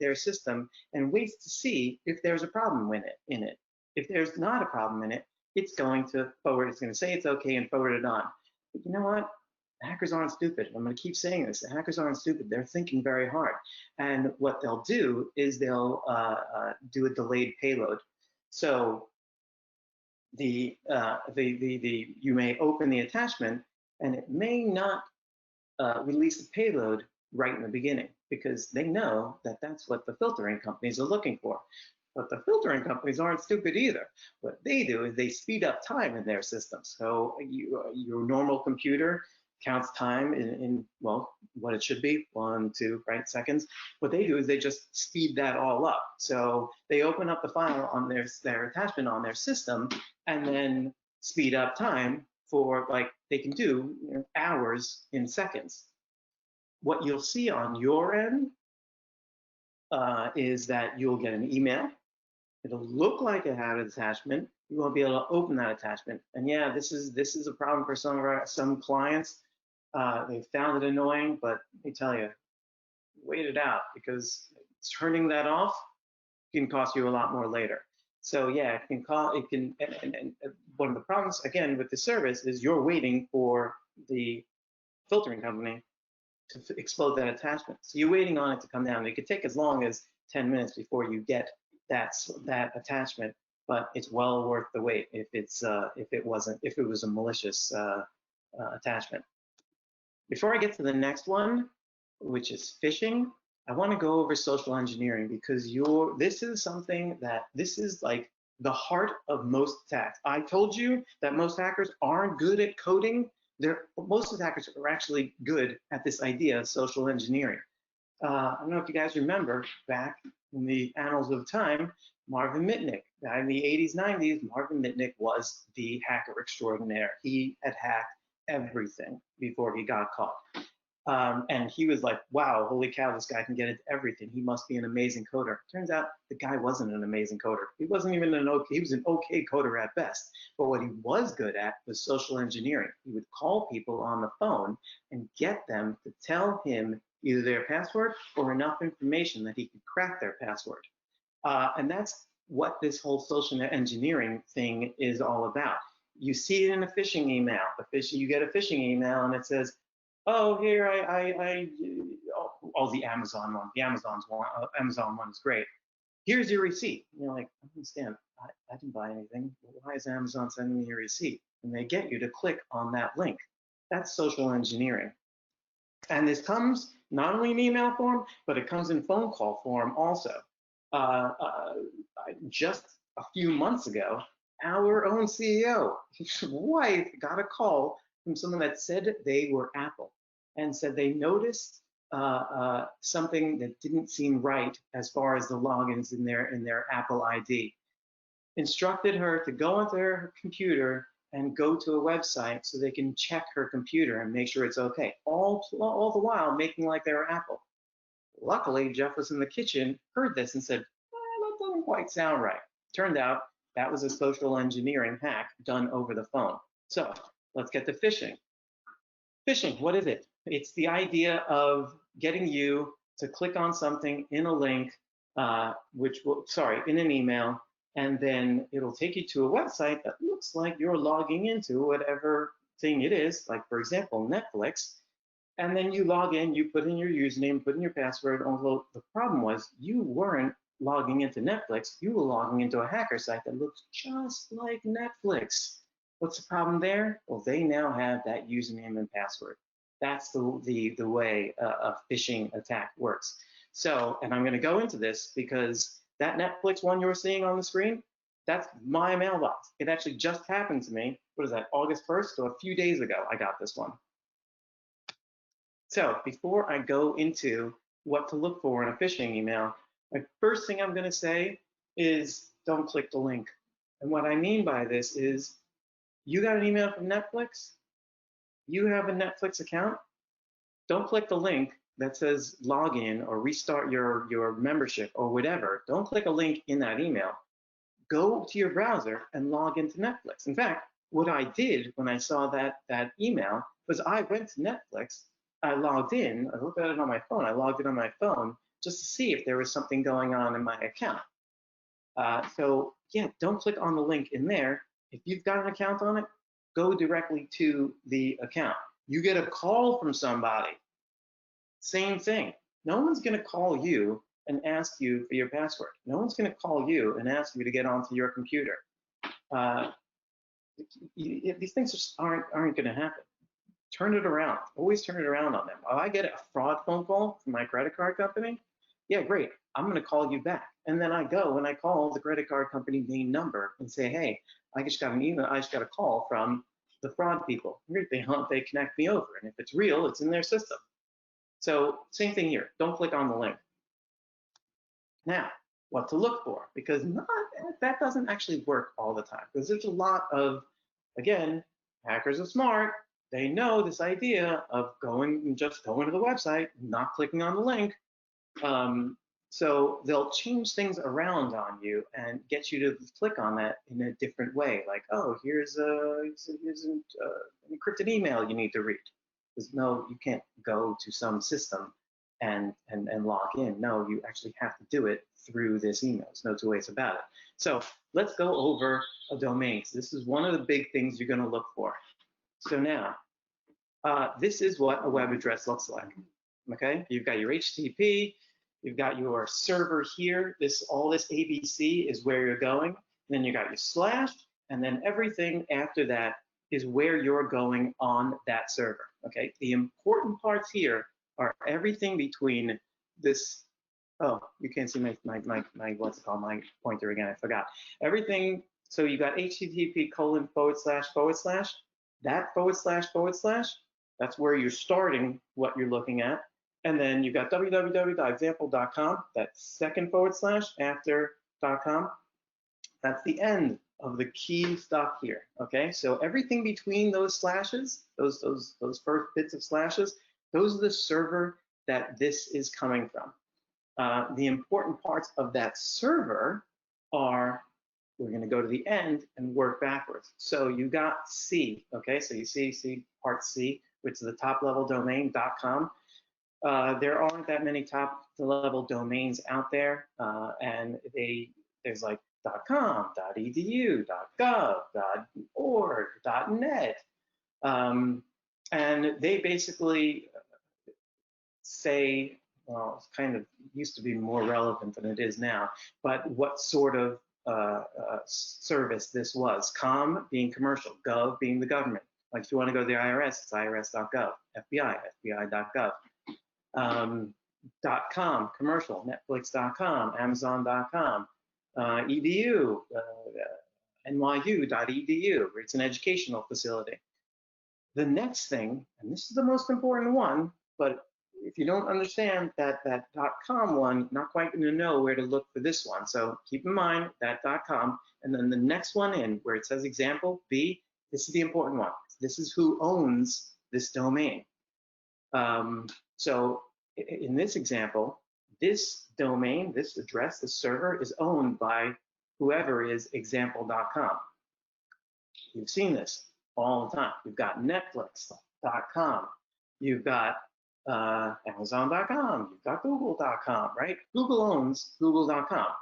their system and waits to see if there's a problem in it. If there's not a problem in it, it's going to forward. It's going to say it's okay and forward it on. But you know what? Hackers aren't stupid. I'm going to keep saying this. The hackers aren't stupid. They're thinking very hard. And what they'll do is they'll do a delayed payload. So you may open the attachment and it may not release the payload right in the beginning because they know that that's what the filtering companies are looking for. But the filtering companies aren't stupid either. What they do is they speed up time in their system. So your normal computer counts time in well, what it should be, 1, 2, right, seconds. What they do is they just speed that all up. So they open up the file on their attachment on their system and then speed up time for, like, they can do hours in seconds. What you'll see on your end is that you'll get an email. It'll look like it had an attachment. You won't be able to open that attachment. And yeah, this is a problem for some clients. They found it annoying, but let me tell you, wait it out because turning that off can cost you a lot more later. So yeah, and one of the problems again with the service is you're waiting for the filtering company to explode that attachment. So you're waiting on it to come down. It could take as long as 10 minutes before you get that attachment, but it's well worth the wait if it was a malicious attachment. Before I get to the next one, which is phishing, I want to go over social engineering because this is like the heart of most attacks. I told you that most hackers aren't good at coding. Most of the hackers are actually good at this idea of social engineering. I don't know if you guys remember back in the annals of time, Marvin Mitnick. In the 80s, 90s, Marvin Mitnick was the hacker extraordinaire. He had hacked everything before he got caught. And he was like, wow, holy cow, this guy can get into everything. He must be an amazing coder. Turns out the guy wasn't an amazing coder. He wasn't even he was an okay coder at best. But what he was good at was social engineering. He would call people on the phone and get them to tell him either their password or enough information that he could crack their password. And that's what this whole social engineering thing is all about. You see it in a phishing email. You get a phishing email and it says, oh, here the Amazon one. The Amazon one is great. Here's your receipt. And you're like, I don't understand. I didn't buy anything. Why is Amazon sending me a receipt? And they get you to click on that link. That's social engineering. And this comes not only in email form, but it comes in phone call form also. Just a few months ago, our own CEO, his wife, got a call from someone that said they were Apple and said they noticed something that didn't seem right as far as the logins in their Apple ID. Instructed her to go onto her computer and go to a website so they can check her computer and make sure it's okay. All the while making like they were Apple. Luckily, Jeff was in the kitchen, heard this and said, that doesn't quite sound right. Turned out that was a social engineering hack done over the phone. So let's get to phishing. Phishing, what is it? It's the idea of getting you to click on something in a link, in an email, and then it'll take you to a website that looks like you're logging into whatever thing it is, like for example, Netflix. And then you log in, you put in your username, put in your password, although the problem was you weren't logging into Netflix, you were logging into a hacker site that looks just like Netflix. What's the problem there? Well, they now have that username and password. That's the way a phishing attack works. So, and I'm going to go into this because that Netflix one you're seeing on the screen, that's my mailbox. It actually just happened to me. What is that, August 1st? So a few days ago, I got this one. So before I go into what to look for in a phishing email, the first thing I'm going to say is don't click the link. And what I mean by this is you got an email from Netflix, you have a Netflix account, don't click the link that says login or restart your membership or whatever. Don't click a link in that email. Go to your browser and log into Netflix. In fact, what I did when I saw that email was I went to Netflix, I logged in, I looked at it on my phone, I logged in on my phone just to see if there was something going on in my account. So yeah, don't click on the link in there. If you've got an account on it, go directly to the account. You get a call from somebody, same thing. No one's going to call you and ask you for your password. No one's going to call you and ask you to get onto your computer. These things just aren't going to happen. Turn it around. Always turn it around on them. Oh, I get a fraud phone call from my credit card company. Yeah, great. I'm going to call you back. And then I go and I call the credit card company main number and say, hey, I just got an email. I just got a call from the fraud people. They connect me over. And if it's real, it's in their system. So same thing here. Don't click on the link. Now, what to look for? Because that doesn't actually work all the time. Because there's a lot of, again, hackers are smart. They know this idea of just going to the website, not clicking on the link. So they'll change things around on you and get you to click on that in a different way. Like, oh, here's an encrypted email you need to read. Because no, you can't go to some system and log in. No, you actually have to do it through this email. There's no two ways about it. So let's go over a domain. So this is one of the big things you're going to look for. So now, this is what a web address looks like. Okay, you've got your HTTP, you've got your server here. All this ABC is where you're going. And then you got your slash, and then everything after that is where you're going on that server. Okay, the important parts here are everything between this. Oh, you can't see my what's it called, my pointer again. I forgot everything. So you got HTTP:////. That ///. That's where you're starting what you're looking at. And then you've got www.example.com, that second / after .com. That's the end of the key stuff here, okay? So everything between those slashes, those first bits of slashes, those are the server that this is coming from. The important parts of that server are, we're going to go to the end and work backwards. So you got C, okay? So you see part C, which is the top level domain, .com. There aren't that many top level domains out there, and there's like .com, .edu, .gov, .org, .net, and they basically say, well, it's kind of used to be more relevant than it is now, but what sort of service this was. Com being commercial, gov being the government. Like if you want to go to the IRS, it's irs.gov, FBI, fbi.gov. .com, commercial, netflix.com, amazon.com, edu, nyu.edu, where it's an educational facility. The next thing, and this is the most important one, but if you don't understand that .com one, you're not quite going to know where to look for this one. So keep in mind that .com, and then the next one in where it says example B, this is the important one. This is who owns this domain. So in this example, this domain, this address, this server is owned by whoever is example.com. You've seen this all the time. You've got netflix.com. You've got amazon.com. You've got google.com, right? Google owns google.com.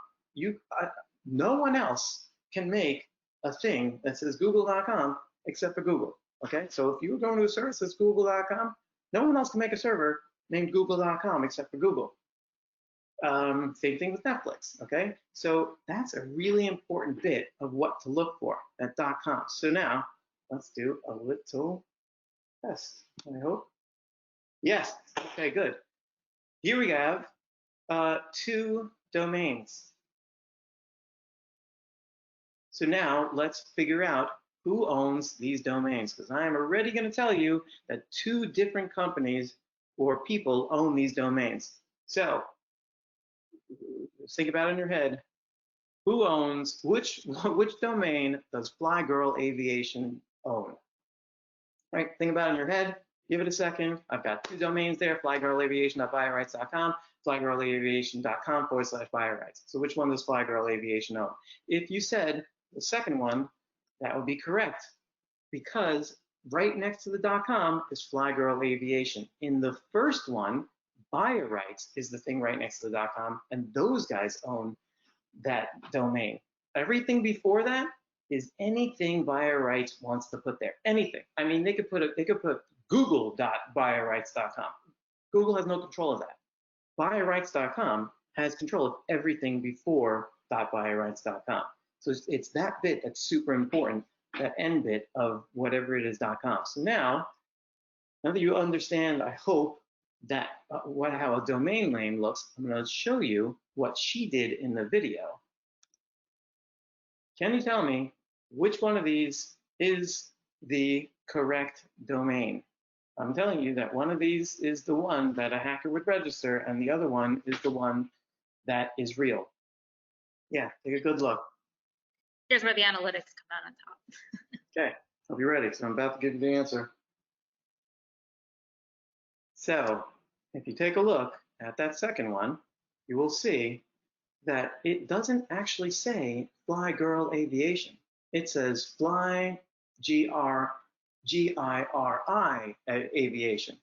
No one else can make a thing that says google.com except for Google, okay? So if you're going to a service that's google.com, no one else can make a server named google.com except for Google. Same thing with Netflix, okay? So that's a really important bit of what to look for at .com. So now let's do a little test, I hope. Yes, okay, good. Here we have 2 domains. So now let's figure out who owns these domains, because I am already going to tell you that 2 different companies or people own these domains. So think about it in your head. Who owns, which domain does Fly Girl Aviation own? Right, think about it in your head. Give it a second. I've got 2 domains there, flygirlaviation.biorights.com, flygirlaviation.com /biorights. So which one does Fly Girl Aviation own? If you said the second one, that would be correct, because right next to the .com is Fly Girl Aviation. In the first one, BioRights is the thing right next to the .com, and those guys own that domain. Everything before that is anything BioRights wants to put there. Anything. I mean, they could put google.buyerrights.com. Google has no control of that. Buyerrights.com has control of everything before .buyerrights.com. So it's that bit that's super important, that end bit of whatever it is .com. So now that you understand, I hope, that how a domain name looks, I'm going to show you what she did in the video. Can you tell me which one of these is the correct domain? I'm telling you that one of these is the one that a hacker would register, and the other one is the one that is real. Yeah, take a good look. Here's where the analytics come out on top. Okay, hope you're ready, so I'm about to give you the answer. So if you take a look at that second one, you will see that it doesn't actually say Fly Girl Aviation. It says Fly G-I-R-I Aviation.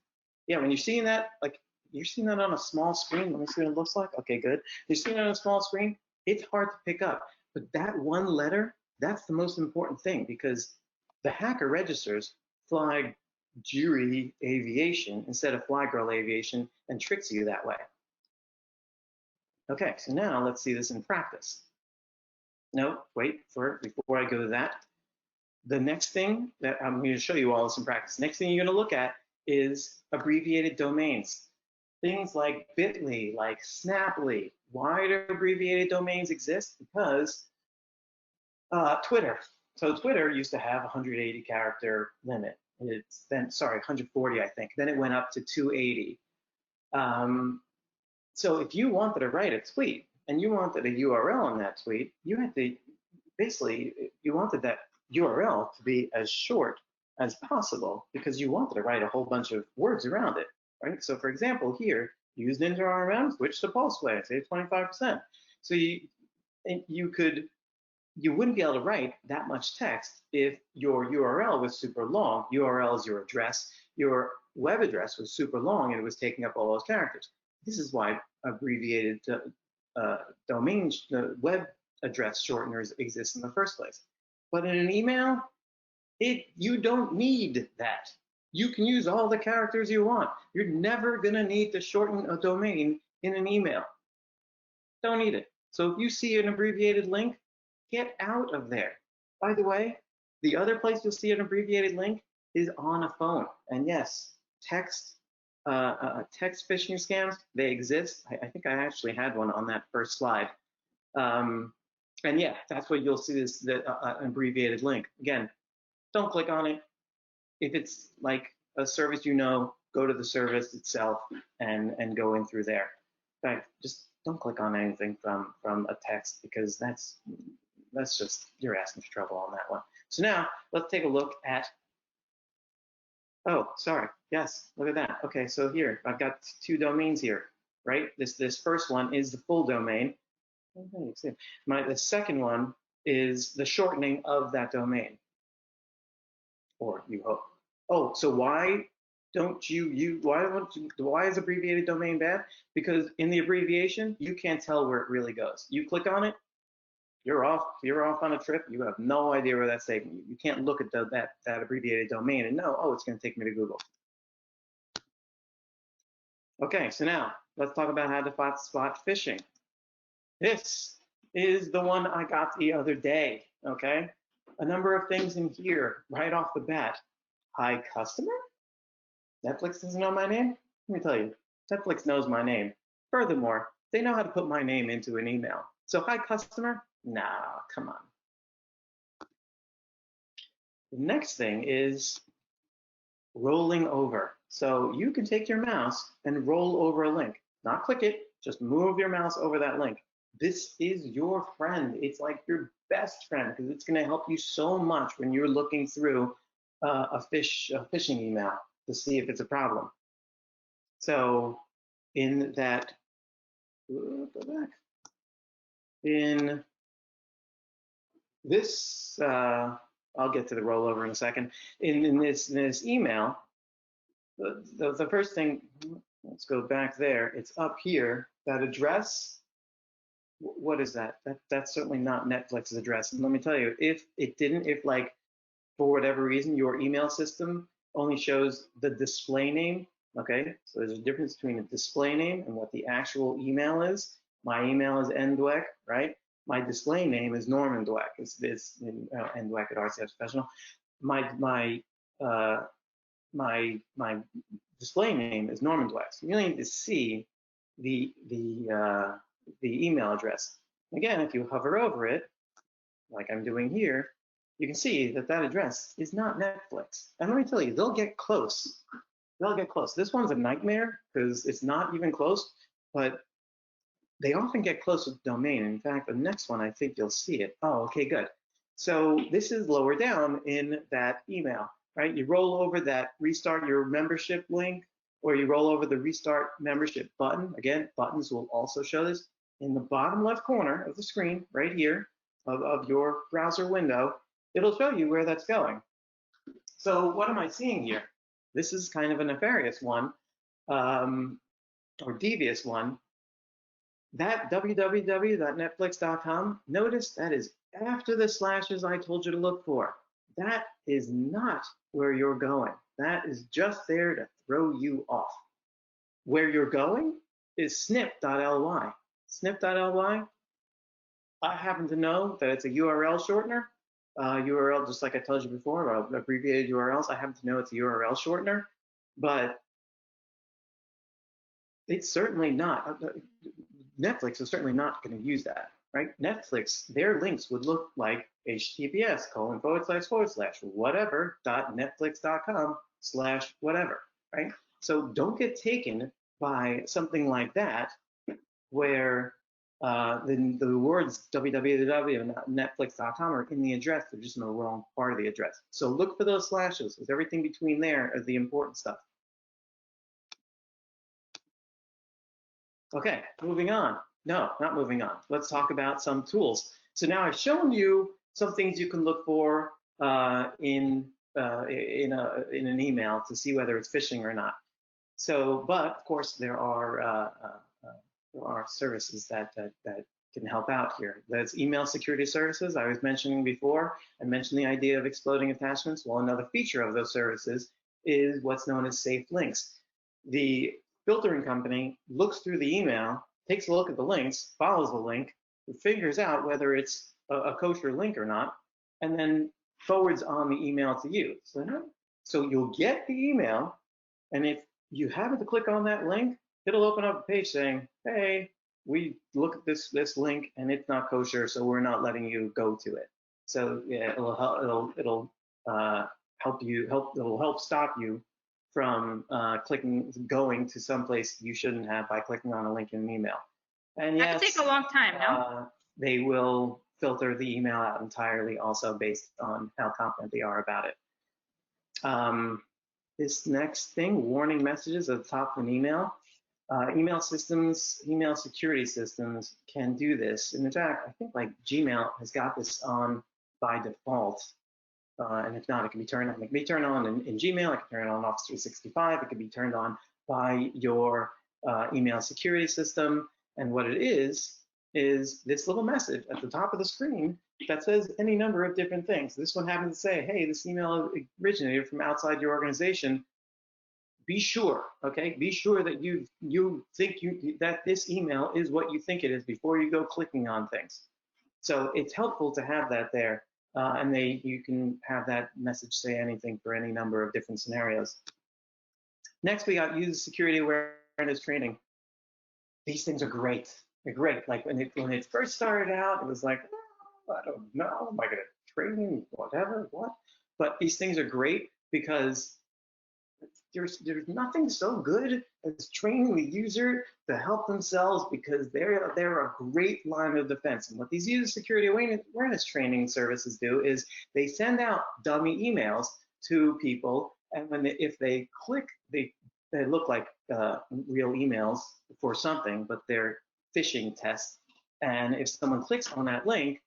Yeah, when you're seeing that, like you're seeing that on a small screen. Let me see what it looks like. Okay, good. You're seeing it on a small screen. It's hard to pick up, but that one letter, that's the most important thing, because the hacker registers Fly Jury Aviation instead of Fly Girl Aviation and tricks you that way. Okay, so now let's see this in practice. No, wait, before I go to that, the next thing that I'm going to show you all this in practice. Next thing you're going to look at is abbreviated domains. Things like bit.ly, like snap.ly. Why do abbreviated domains exist? Because Twitter. So Twitter used to have 180 character limit. It's then, sorry, 140, I think. Then it went up to 280. So if you wanted to write a tweet and you wanted a URL in that tweet, you had to, basically, you wanted that URL to be as short as possible because you wanted to write a whole bunch of words around it, right? So for example, here, used into RMM, switch to Pulseway, save 25%. So you wouldn't be able to write that much text if your URL was super long. URL is your address. Your web address was super long and it was taking up all those characters. This is why abbreviated domains, web address shorteners exist in the first place. But in an email, you don't need that. You can use all the characters you want. You're never gonna need to shorten a domain in an email. Don't need it. So if you see an abbreviated link, get out of there. By the way, the other place you'll see an abbreviated link is on a phone. And yes, text phishing scams, they exist. I think I actually had one on that first slide. And yeah, that's what you'll see, this abbreviated link. Again, don't click on it. If it's like a service you know, go to the service itself and go in through there. In fact, just don't click on anything from a text, because that's just, you're asking for trouble on that one. So now let's take a look at, oh, sorry, yes, look at that. Okay, so here, I've got two domains here, right? This first one is the full domain. The second one is the shortening of that domain, or you hope. Oh, so why don't you why is abbreviated domain bad? Because in the abbreviation, you can't tell where it really goes. You click on it, you're off on a trip. You have no idea where that's taking you. You can't look at that abbreviated domain and know, oh, it's going to take me to Google. Okay, so now let's talk about how to spot phishing. This is the one I got the other day, okay? A number of things in here right off the bat. Hi, customer? Netflix doesn't know my name? Let me tell you, Netflix knows my name. Furthermore, they know how to put my name into an email. So hi, customer? Nah, come on. The next thing is rolling over. So you can take your mouse and roll over a link. Not click it, just move your mouse over that link. This is your friend. It's like your best friend, because it's going to help you so much when you're looking through a phishing email to see if it's a problem. So in that, go back. In this, I'll get to the rollover in a second. In this email, the first thing, let's go back there. It's up here. That address. What is that? That's certainly not Netflix's address. And let me tell you, if like for whatever reason your email system only shows the display name. Okay, so there's a difference between a display name and what the actual email is. My email is ndweck, right? My display name is Norman Dweck. It's ndweck at RCS Professional. My display name is Norman Dweck. So you really need to see the email address. Again, if you hover over it, like I'm doing here, you can see that that address is not Netflix. And let me tell you, they'll get close. They'll get close. This one's a nightmare because it's not even close, but they often get close with domain. In fact, the next one, I think you'll see it. Oh, okay, good. So this is lower down in that email, right? You roll over that restart your membership link, or you roll over the restart membership button. Again, buttons will also show this. In the bottom left corner of the screen, right here, of your browser window, it'll show you where that's going. So what am I seeing here? This is kind of a nefarious one, or devious one. That www.netflix.com, notice that is after the slashes I told you to look for. That is not where you're going. That is just there to throw you off. Where you're going is snip.ly. Snip.ly, I happen to know that it's a URL shortener. URL, just like I told you before, about abbreviated URLs, I happen to know it's a URL shortener, but it's certainly not. Netflix is certainly not going to use that, right? Netflix, their links would look like https://whatever.netflix.com/whatever, right? So don't get taken by something like that, where the words www.netflix.com are in the address. They're just in the wrong part of the address. So look for those slashes, because everything between there is the important stuff. Okay, moving on. No, not moving on. Let's talk about some tools. So now I've shown you some things you can look for in an email to see whether it's phishing or not. So, but of course there are services that can help out here. That's email security services I was mentioning before. I mentioned the idea of exploding attachments. Well, another feature of those services is what's known as safe links. The filtering company looks through the email, takes a look at the links, follows the link, figures out whether it's a kosher link or not, and then forwards on the email to you. So you'll get the email, and if you happen to click on that link, it'll open up a page saying, hey, we look at this link and it's not kosher, so we're not letting you go to it. So yeah, it'll help stop you from going to someplace you shouldn't have by clicking on a link in an email. And yes, that could take a long time, no? They will filter the email out entirely, also based on how confident they are about it. This next thing, warning messages at the top of an email. Email security systems can do this. And in fact, I think like Gmail has got this on by default. And if not, it can be turned on. It can be turned on in Gmail. It can turn on Office 365. It can be turned on by your email security system. And what it is this little message at the top of the screen that says any number of different things. This one happens to say, hey, this email originated from outside your organization. Be sure, okay? Be sure that you think that this email is what you think it is before you go clicking on things. So it's helpful to have that there. And you can have that message say anything for any number of different scenarios. Next, we got user security awareness training. These things are great. They're great. Like when it first started out, it was like, oh, I don't know, am I going to train, whatever, what? But these things are great because there's nothing so good as training the user to help themselves, because they're a great line of defense. And what these user security awareness training services do is they send out dummy emails to people, and if they click, they look like real emails for something, but they're phishing tests. And if someone clicks on that link,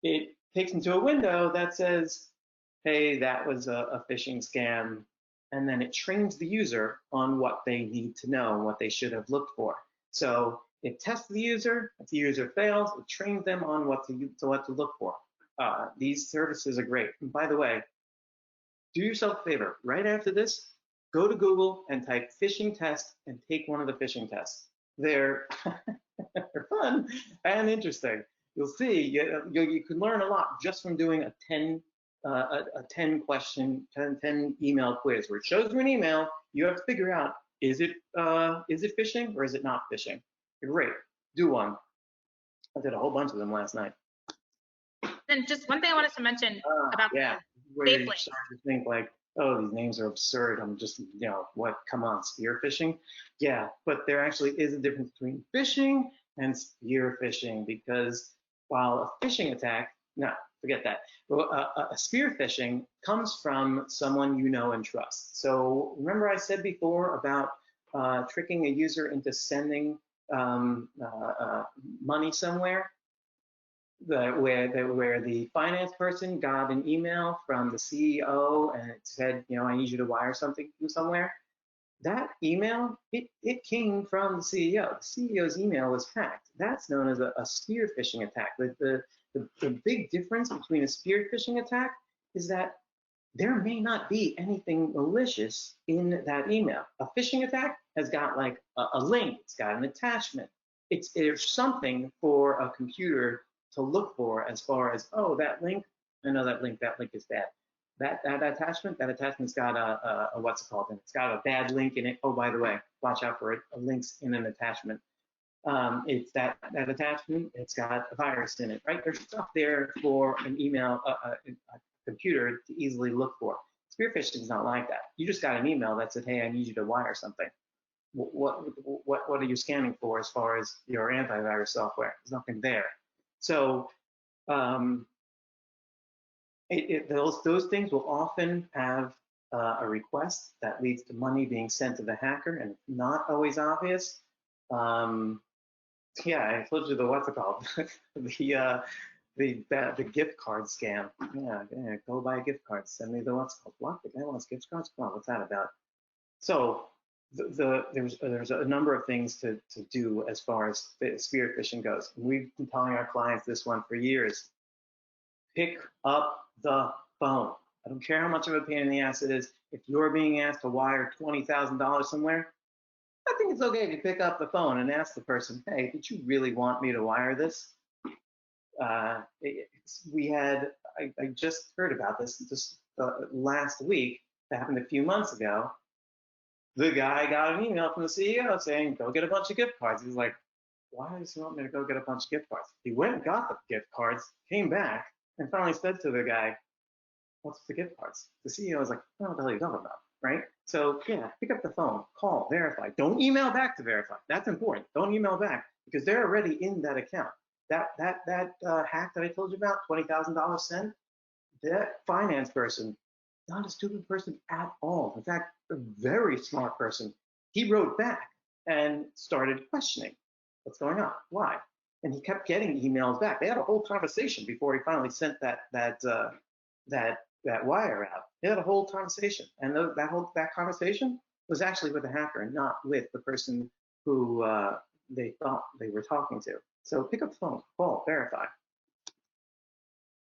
it takes them to a window that says, hey, that was a phishing scam. And then it trains the user on what they need to know and what they should have looked for. So it tests the user. If the user fails, it trains them on what to look for. These services are great. And by the way, do yourself a favor. Right after this, go to Google and type phishing test and take one of the phishing tests. They're, they're fun and interesting. You'll see, you can learn a lot just from doing a 10 question, 10 email quiz where it shows you an email. You have to figure out, is it phishing or is it not phishing? Great, do one. I did a whole bunch of them last night. Then just one thing I wanted to mention about yeah, the where safe you link. start to think like, oh, these names are absurd. I'm just, what? Come on, spear phishing? Yeah, but there actually is a difference between phishing and spear phishing, because while a phishing attack, no, forget that. A spear phishing comes from someone you know and trust. So remember I said before about tricking a user into sending money somewhere? Where the finance person got an email from the CEO and it said, I need you to wire something from somewhere. That email, it came from the CEO. The CEO's email was hacked. That's known as a spear phishing attack. The big difference between a spear phishing attack is that there may not be anything malicious in that email. A phishing attack has got like a link, it's got an attachment. There's something for a computer to look for as far as, oh, that link, I know that link is bad. That attachment's got a what's it called? And it's got a bad link in it. Oh, by the way, watch out for links in an attachment. It's that attachment, it's got a virus in it, right? There's stuff there for an email, a computer to easily look for. Spear phishing is not like that. You just got an email that said, hey, I need you to wire something. What are you scanning for as far as your antivirus software? There's nothing there. So those things will often have a request that leads to money being sent to the hacker, and it's not always obvious. Yeah, I told you the what's it called? the gift card scam. Yeah, go buy a gift card. Send me the what's it called. What? The guy wants gift cards? Come on, what's that about? So there's a number of things to do as far as spear phishing goes. We've been telling our clients this one for years. Pick up the phone. I don't care how much of a pain in the ass it is. If you're being asked to wire $20,000 somewhere, I think it's okay if you pick up the phone and ask the person, hey, did you really want me to wire this? I just heard about this last week. That happened a few months ago. The guy got an email from the CEO saying, go get a bunch of gift cards. He's like, why does he want me to go get a bunch of gift cards? He went and got the gift cards, came back, and finally said to the guy, what's the gift cards? The CEO was like, I don't know what the hell you're talking about, right? So yeah, pick up the phone, call, verify. Don't email back to verify. That's important. Don't email back because they're already in that account. That hack that I told you about, $20,000 sent, that finance person, not a stupid person at all. In fact, a very smart person. He wrote back and started questioning what's going on, why, and he kept getting emails back. They had a whole conversation before he finally sent that wire out. They had a whole conversation, and that conversation was actually with the hacker, and not with the person who they thought they were talking to. So pick up the phone, call, verify.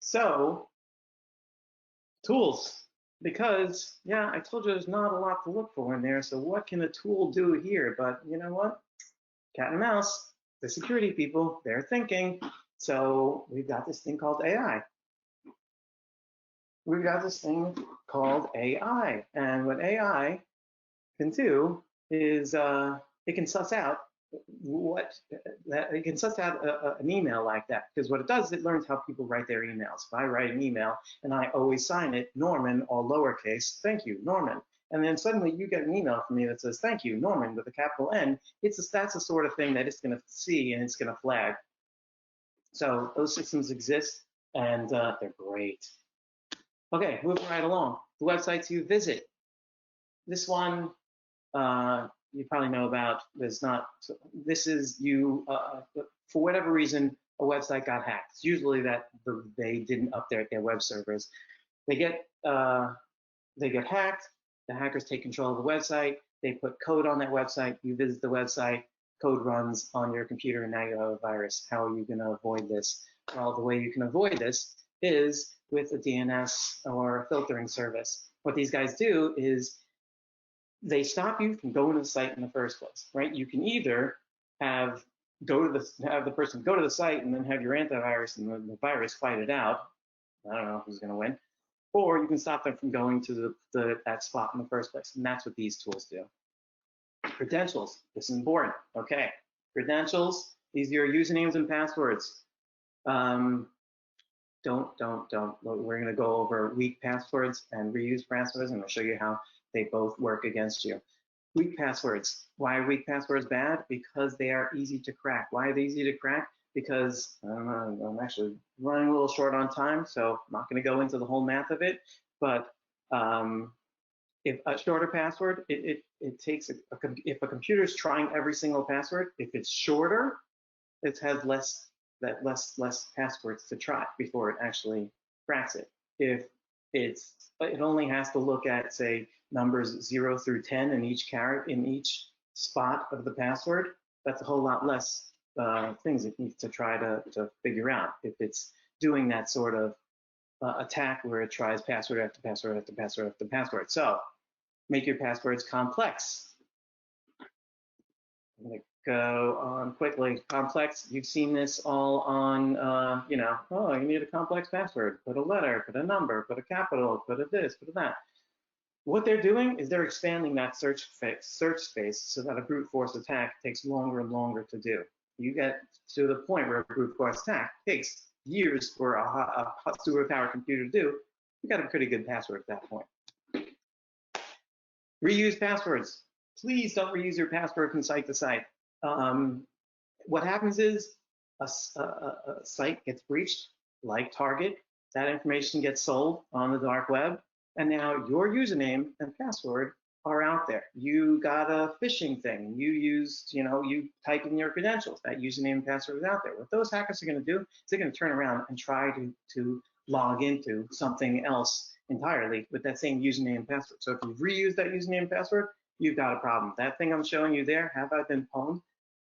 So tools. Because, yeah, I told you there's not a lot to look for in there, so what can a tool do here? But you know what? Cat and mouse, the security people, they're thinking. So we've got this thing called AI. We've got this thing called AI. And what AI can do is it can suss out an email like that, because what it does is it learns how people write their emails. If I write an email and I always sign it Norman, all lowercase, thank you, Norman, and then suddenly you get an email from me that says thank you, Norman, with a capital N, that's the sort of thing that it's going to see and it's going to flag. So those systems exist, and they're great. Okay, moving right along. The websites you visit. This one, you probably know about. This is you, for whatever reason, a website got hacked. It's usually that they didn't update their web servers. They get hacked, the hackers take control of the website, they put code on that website, you visit the website, code runs on your computer, and now you have a virus. How are you going to avoid this? Well, the way you can avoid this is with a DNS or a filtering service. What these guys do is they stop you from going to the site in the first place, right? You can either have the person go to the site and then have your antivirus and the virus fight it out. I don't know who's going to win. Or you can stop them from going to that spot in the first place. And that's what these tools do. Credentials, this is important. Okay, credentials, these are your usernames and passwords. Don't. We're going to go over weak passwords and reuse passwords, and I'll show you how they both work against you. Weak passwords. Why are weak passwords bad? Because they are easy to crack. Why are they easy to crack? Because I'm actually running a little short on time, so I'm not going to go into the whole math of it. But if a shorter password, it takes if a computer is trying every single password, if it's shorter, it has less passwords to try before it actually cracks it. If it only has to look at, say, numbers 0 through 10 in each spot of the password, that's a whole lot less things it needs to try to figure out. If it's doing that sort of attack where it tries password after password after password after password. So make your passwords complex. I'm going to go on quickly. Complex, you've seen this all on, oh, you need a complex password. Put a letter, put a number, put a capital, put a this, put a that. What they're doing is they're expanding that search space so that a brute force attack takes longer and longer to do. You get to the point where a brute force attack takes years for a superpowered computer to do. You got a pretty good password at that point. Reuse passwords. Please don't reuse your password from site to site. What happens is a site gets breached, like Target. That information gets sold on the dark web, and now your username and password are out there. You got a phishing thing. You used, you type in your credentials. That username and password is out there. What those hackers are going to do is they're going to turn around and try to log into something else entirely with that same username and password. So if you've reused that username and password, you've got a problem. That thing I'm showing you there, Have I Been Pwned?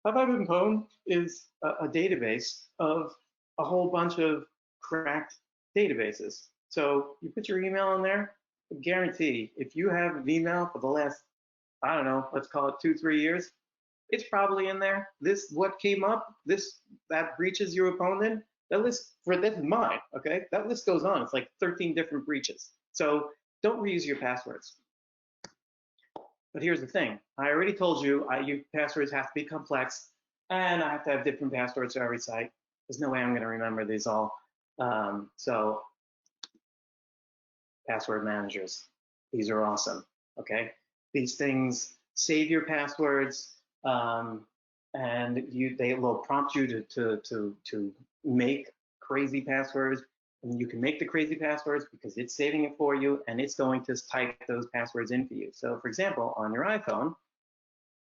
Have I Been Pwned is a database of a whole bunch of cracked databases. So you put your email in there, I guarantee if you have an email for the last, I don't know, let's call it 2-3 years, it's probably in there. What came up, that breaches your opponent, that list, this is mine, okay? That list goes on. It's like 13 different breaches. So don't reuse your passwords. But here's the thing. I already told you, your passwords have to be complex, and I have to have different passwords for every site. There's no way I'm going to remember these all. So password managers, these are awesome, okay? These things save your passwords, and they will prompt you to make crazy passwords, and you can make the crazy passwords because it's saving it for you, and it's going to type those passwords in for you. So for example, on your iPhone,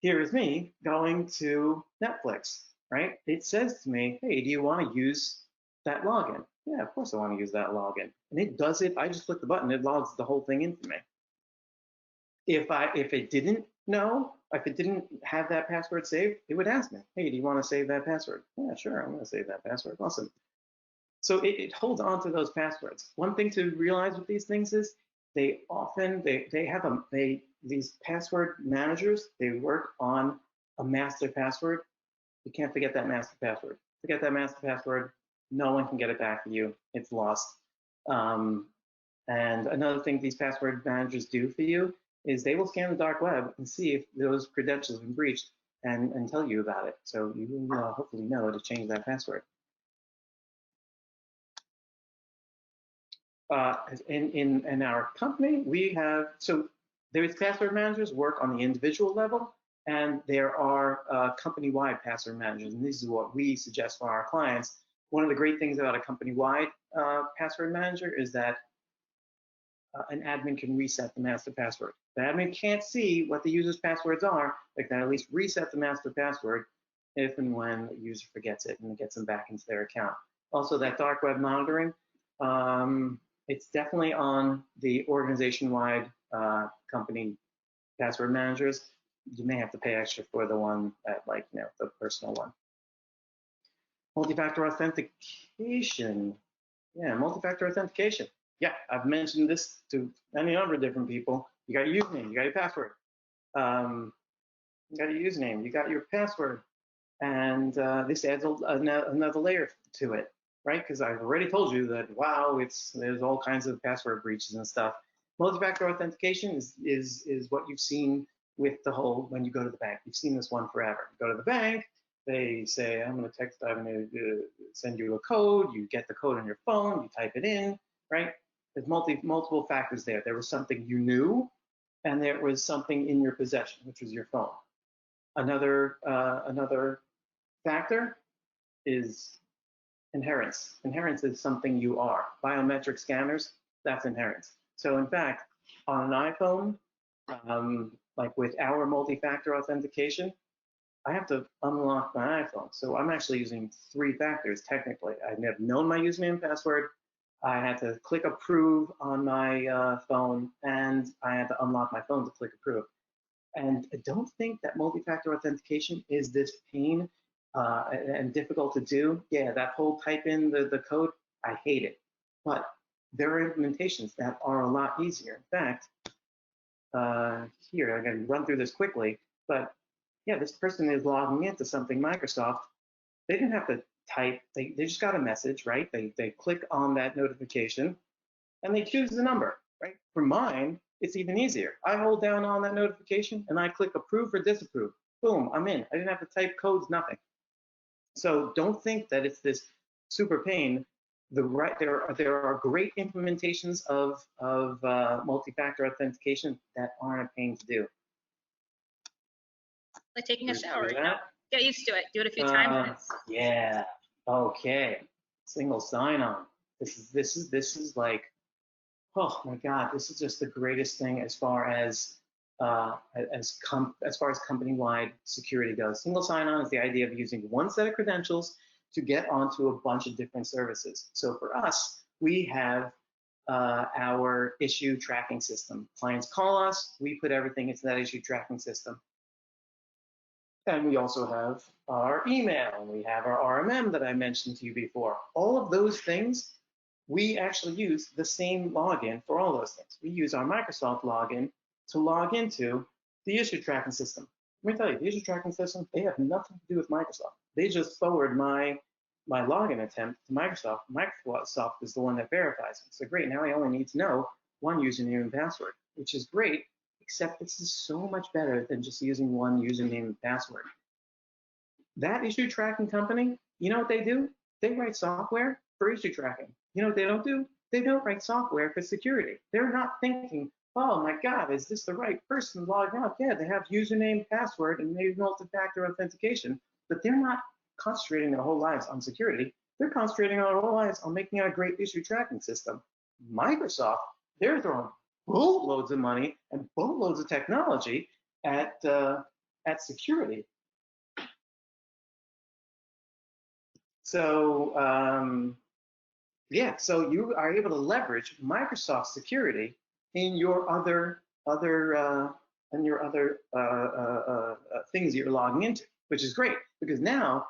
here is me going to Netflix, right? It says to me, hey, do you want to use that login? Yeah, of course I want to use that login. And it does it, I just click the button, it logs the whole thing in for me. If it didn't know, if it didn't have that password saved, it would ask me, hey, do you want to save that password? Yeah, sure, I'm going to save that password. Awesome. So it holds on to those passwords. One thing to realize with these things is these password managers, they work on a master password. You can't forget that master password. Forget that master password, no one can get it back for you. It's lost. And another thing these password managers do for you is they will scan the dark web and see if those credentials have been breached and tell you about it. So you will hopefully know to change that password. In our company, we have, so there's password managers work on the individual level, and there are company-wide password managers, and this is what we suggest for our clients. One of the great things about a company-wide password manager is that an admin can reset the master password. The admin can't see what the user's passwords are, they can at least reset the master password if and when the user forgets it and it gets them back into their account. Also, that dark web monitoring, it's definitely on the organization-wide company password managers. You may have to pay extra for the one at, like, the personal one. Multi-factor authentication. Yeah, multi-factor authentication. Yeah, I've mentioned this to any number of different people. You got your username, you got your password. You got your username, you got your password, and this adds another layer to it, right? Because I've already told you that, wow, there's all kinds of password breaches and stuff. Multi-factor authentication is what you've seen with the whole, when you go to the bank. You've seen this one forever. You go to the bank, they say, I'm going to send you a code. You get the code on your phone, you type it in, right? There's multiple factors there. There was something you knew, and there was something in your possession, which was your phone. Another factor is inherence. Inherence is something you are. Biometric scanners, that's inherence. So in fact, on an iPhone, like with our multi-factor authentication, I have to unlock my iPhone. So I'm actually using 3 factors technically. I have known my username and password. I had to click approve on my phone, and I had to unlock my phone to click approve. And I don't think that multi-factor authentication is this pain and difficult to do. Yeah, that whole type in the code, I hate it. But there are implementations that are a lot easier. In fact, here, I'm going to run through this quickly, but yeah, this person is logging into something Microsoft. They didn't have to type, they just got a message, right? They click on that notification and they choose the number, right? For mine, it's even easier. I hold down on that notification and I click approve or disapprove. Boom, I'm in. I didn't have to type codes, nothing. So don't think that it's this super pain. There are great implementations of multi-factor authentication that aren't a pain to do. Like taking a shower, you know? Get used to it. Do it a few times. Yeah. Okay. Single sign-on. This is like, oh my God, this is just the greatest thing as far as company-wide security goes. Single sign-on is the idea of using one set of credentials to get onto a bunch of different services. So for us, we have our issue tracking system. Clients call us, we put everything into that issue tracking system. And we also have our email, and we have our RMM that I mentioned to you before. All of those things, we actually use the same login for all those things. We use our Microsoft login to log into the issue tracking system. Let me tell you, the issue tracking system, they have nothing to do with Microsoft. They just forward my login attempt to Microsoft. Microsoft is the one that verifies it. So great, now I only need to know one username and password, which is great, except this is so much better than just using one username and password. That issue tracking company, you know what they do? They write software for issue tracking. You know what they don't do? They don't write software for security. They're not thinking, oh my God, is this the right person logging out? Yeah, they have username, password, and maybe multi-factor authentication, but they're not concentrating their whole lives on security. They're concentrating their whole lives on making a great issue tracking system. Microsoft, they're throwing boatloads of money and boatloads of technology at security. So yeah, so you are able to leverage Microsoft security in your other things you're logging into, which is great because now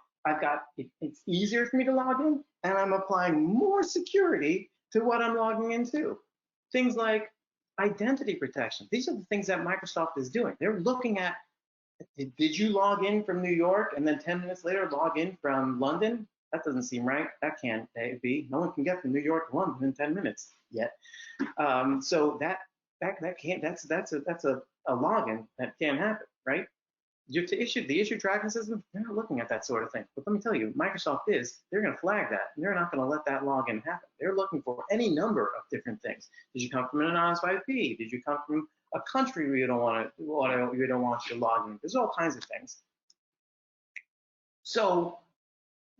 it's easier for me to log in, and I'm applying more security to what I'm logging into. Things like identity protection. These are the things that Microsoft is doing. They're looking at, did you log in from New York and then 10 minutes later log in from London? That doesn't seem right. That can't be. No one can get from New York to London in 10 minutes yet. So that can't. That's a login that can't happen, right? The issue tracking system, they're not looking at that sort of thing. But let me tell you, Microsoft is. They're going to flag that, and they're not going to let that login happen. They're looking for any number of different things. Did you come from an anonymous IP? Did you come from a country where you don't want you to log in? There's all kinds of things. So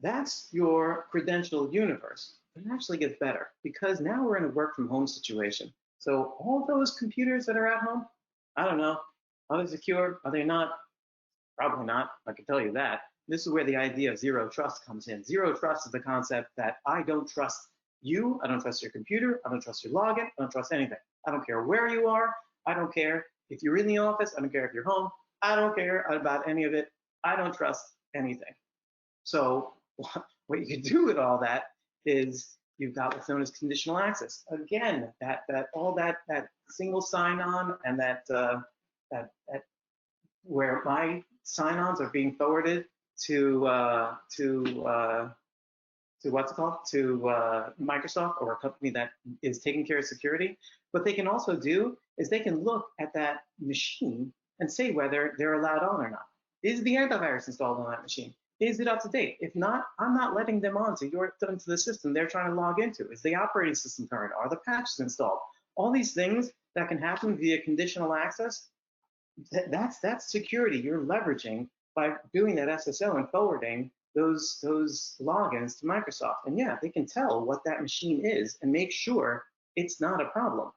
that's your credential universe. But it actually gets better because now we're in a work from home situation. So all those computers that are at home, I don't know, are they secure? Are they not? Probably not. I can tell you that. This is where the idea of zero trust comes in. Zero trust is the concept that I don't trust you. I don't trust your computer. I don't trust your login. I don't trust anything. I don't care where you are. I don't care if you're in the office. I don't care if you're home. I don't care about any of it. I don't trust anything. So what you can do with all that is you've got what's known as conditional access. Again, that single sign-on and that where my sign-ons are being forwarded to what's it called? To Microsoft or a company that is taking care of security. What they can also do is they can look at that machine and say whether they're allowed on or not. Is the antivirus installed on that machine? Is it up to date? If not, I'm not letting them onto the system they're trying to log into. Is the operating system current? Are the patches installed? All these things that can happen via conditional access, that's security you're leveraging by doing that SSO and forwarding those logins to Microsoft. And yeah, they can tell what that machine is and make sure it's not a problem.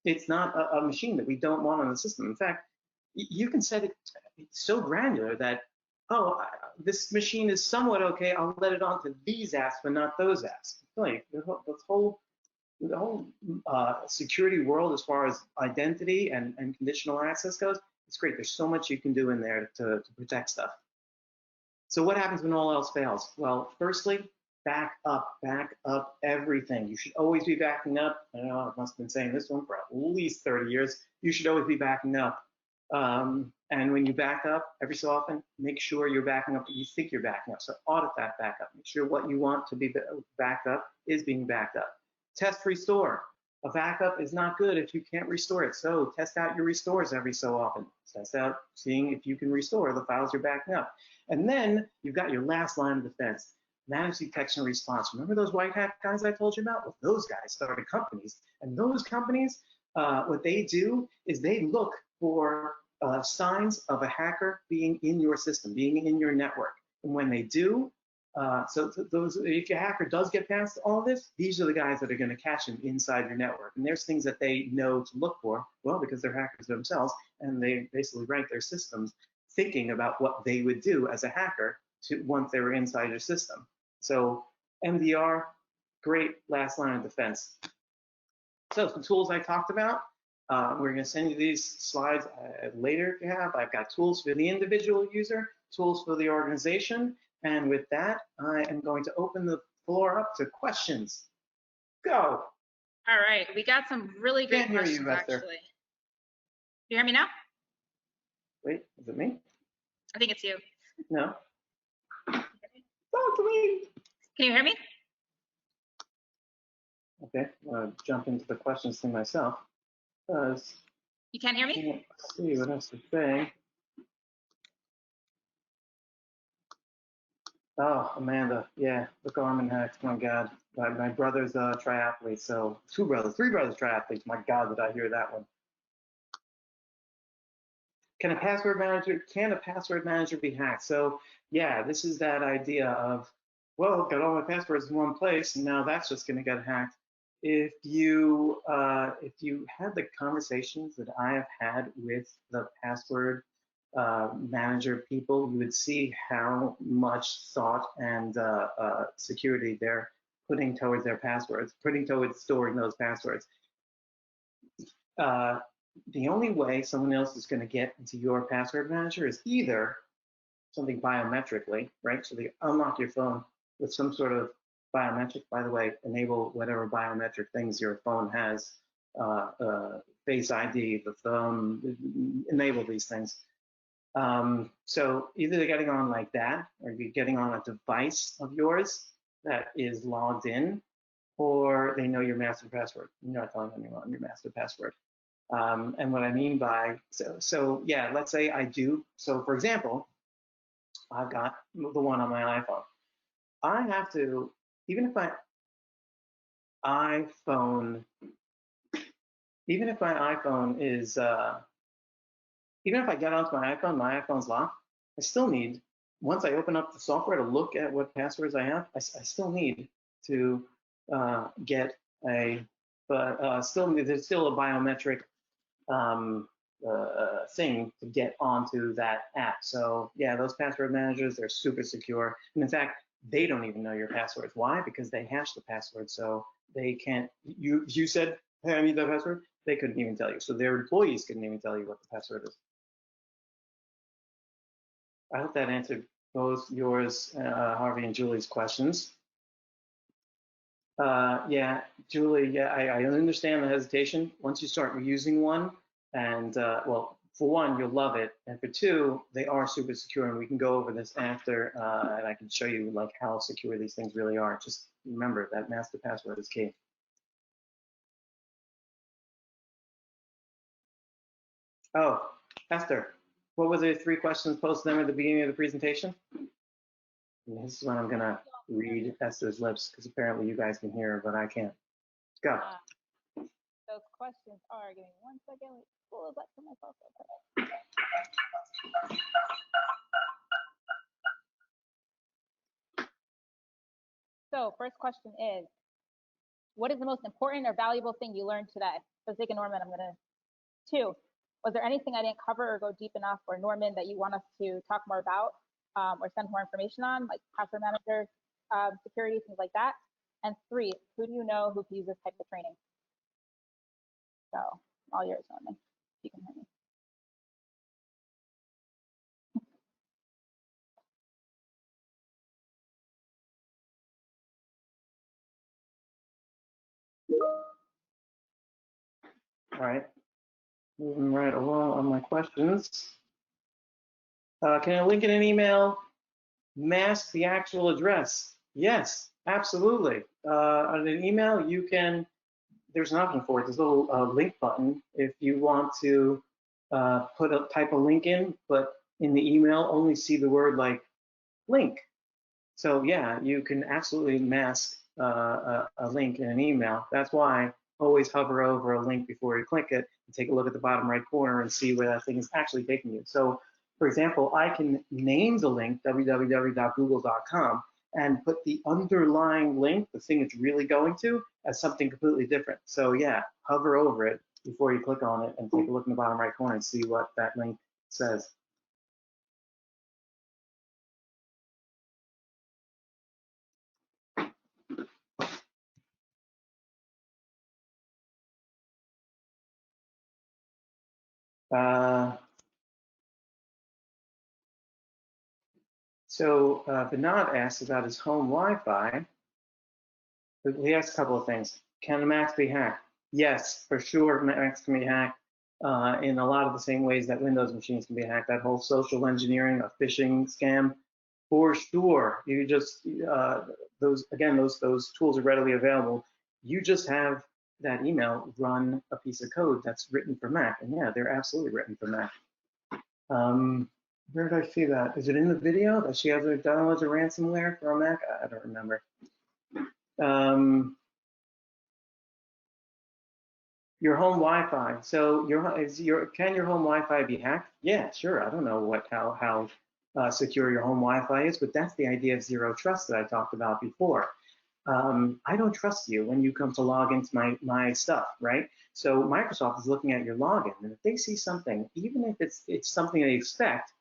It's not a machine that we don't want on the system. In fact, you can set it so granular that, oh, this machine is somewhat okay, I'll let it onto these apps, but not those apps. Like, the whole security world as far as identity and conditional access goes, it's great. There's so much you can do in there to protect stuff. So what happens when all else fails? Well, firstly, back up everything. You should always be backing up. I know I must have been saying this one for at least 30 years. You should always be backing up. And when you back up every so often, make sure you're backing up what you think you're backing up. So audit that backup. Make sure what you want to be backed up is being backed up. Test restore. A backup is not good if you can't restore it. So test out your restores every so often. Test out seeing if you can restore the files you're backing up. And then you've got your last line of defense. Manage detection and response. Remember those white hat guys I told you about? Well, those guys started companies. And those companies, what they do is they look for signs of a hacker being in your system, being in your network. And when they do, if your hacker does get past all this, these are the guys that are going to catch him inside your network. And there's things that they know to look for, well, because they're hackers themselves, and they basically rank their systems thinking about what they would do as a hacker once they were inside your system. So MDR, great last line of defense. So some tools I talked about. We're going to send you these slides later if you have. I've got tools for the individual user, tools for the organization. And with that, I am going to open the floor up to questions. Go. All right, we got some really great questions, actually. You hear me now? Wait, is it me? I think it's you. No. Talk to me. Can you hear me? Okay, I'll jump into the questions thing myself. You can't hear me? Let's see what else to say. Oh, Amanda, yeah, the Garmin hacks, my God. My brother's a triathlete, so three brothers triathletes. My God, did I hear that one. Can a password manager be hacked? So yeah, this is that idea of, well, got all my passwords in one place, and now that's just gonna get hacked. If you had the conversations that I have had with the password manager people, you would see how much thought and security they're putting towards their passwords, putting towards storing those passwords. The only way someone else is going to get into your password manager is either something biometrically, right? So they unlock your phone with some sort of biometric. By the way, enable whatever biometric things your phone has, Face ID, the thumb, enable these things. So either they're getting on like that, or you're getting on a device of yours that is logged in, or they know your master password. You're not telling anyone your master password. And what I mean by, so yeah, let's say I do. So for example, I've got the one on my iPhone. I have to, even if my iPhone is, even if I get onto my iPhone's locked, I still need, once I open up the software to look at what passwords I have, I still need to get a, but there's still a biometric thing to get onto that app. So yeah, those password managers, they're super secure. And in fact, they don't even know your passwords. Why? Because they hash the password. So they can't, you said, hey, I need that password. They couldn't even tell you. So their employees couldn't even tell you what the password is. I hope that answered both yours, Harvey, and Julie's questions. Yeah, Julie, yeah, I understand the hesitation. Once you start using one, and well, for one, you'll love it, and for two, they are super secure, and we can go over this after, and I can show you like how secure these things really are. Just remember that master password is key. Oh, Esther, what were the 3 questions posted at the beginning of the presentation? And this is when I'm gonna read Esther's lips, because apparently you guys can hear her, but I can't. Go. Those questions are, give me 1 second, let me pull it back to myself. Okay. So first question is, what is the most important or valuable thing you learned today? So Zig and Norman, I'm gonna, 2, was there anything I didn't cover or go deep enough, or Norman, that you want us to talk more about or send more information on, like password manager, security, things like that? And 3, who do you know who can use this type of training? So all yours, Norman, if you can hear me. All right, moving right along on my questions. Can I link in an email mask the actual address? Yes, absolutely. On an email, you can, there's an option for it. There's a little link button if you want to type a link in, but in the email, only see the word like link. So yeah, you can absolutely mask a link in an email. That's why always hover over a link before you click it and take a look at the bottom right corner and see where that thing is actually taking you. So for example, I can name the link www.google.com and put the underlying link, the thing it's really going to, as something completely different. So yeah, hover over it before you click on it and take a look in the bottom right corner and see what that link says. So Vinod asked about his home Wi-Fi. He asked a couple of things. Can the Macs be hacked? Yes, for sure, Macs can be hacked in a lot of the same ways that Windows machines can be hacked. That whole social engineering, a phishing scam, for sure. You just those tools are readily available. You just have that email run a piece of code that's written for Mac, and yeah, they're absolutely written for Mac. Where did I see that? Is it in the video that she has downloads a ransomware for a Mac? I don't remember. Your home Wi-Fi. So can your home Wi-Fi be hacked? Yeah, sure. I don't know how secure your home Wi-Fi is, but that's the idea of zero trust that I talked about before. I don't trust you when you come to log into my stuff, right? So Microsoft is looking at your login, and if they see something, even if it's something they expect,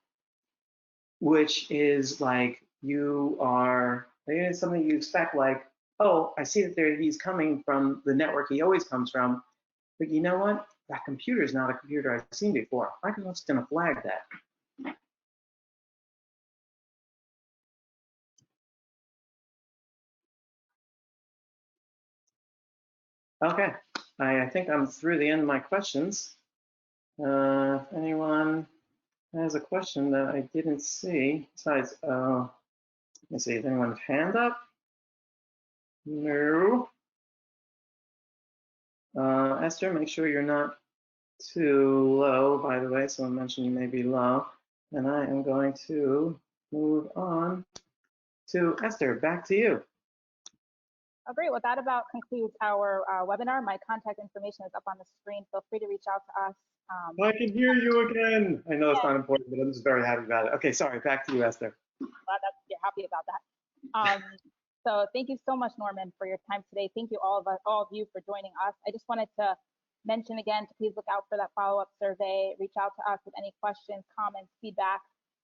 which is like it's something you expect, like, oh, I see that he's coming from the network he always comes from, but you know what? That computer is not a computer I've seen before. Microsoft's going to flag that. Okay, I think I'm through the end of my questions. If anyone has a question that I didn't see, besides, let me see, if anyone's hand up? No. Esther, make sure you're not too low, by the way. Someone mentioned you may be low. And I am going to move on to Esther. Back to you. Oh, great. Well, that about concludes our webinar. My contact information is up on the screen. Feel free to reach out to us. I can hear you again. I know it's not important, but I'm just very happy about it. Okay, sorry. Back to you, Esther. Glad that you're happy about that. So thank you so much, Norman, for your time today. Thank you all of you for joining us. I just wanted to mention again to please look out for that follow-up survey. Reach out to us with any questions, comments, feedback.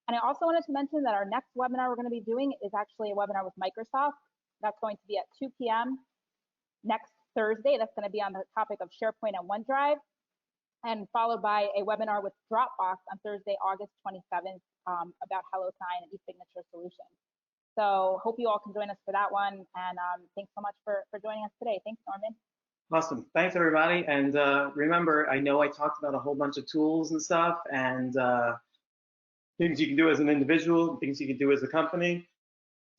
And I also wanted to mention that our next webinar we're going to be doing is actually a webinar with Microsoft. That's going to be at 2 p.m. next Thursday. That's going to be on the topic of SharePoint and OneDrive, and followed by a webinar with Dropbox on Thursday, August 27th about HelloSign and e-signature solutions. So hope you all can join us for that one. And thanks so much for joining us today. Thanks, Norman. Awesome. Thanks, everybody. And remember, I know I talked about a whole bunch of tools and stuff and things you can do as an individual, things you can do as a company.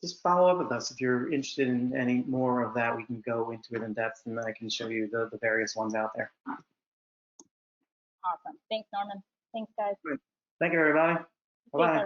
Just follow up with us if you're interested in any more of that. We can go into it in depth and I can show you the various ones out there. Awesome. Thanks, Norman. Thanks, guys. Thank you, everybody. Bye-bye.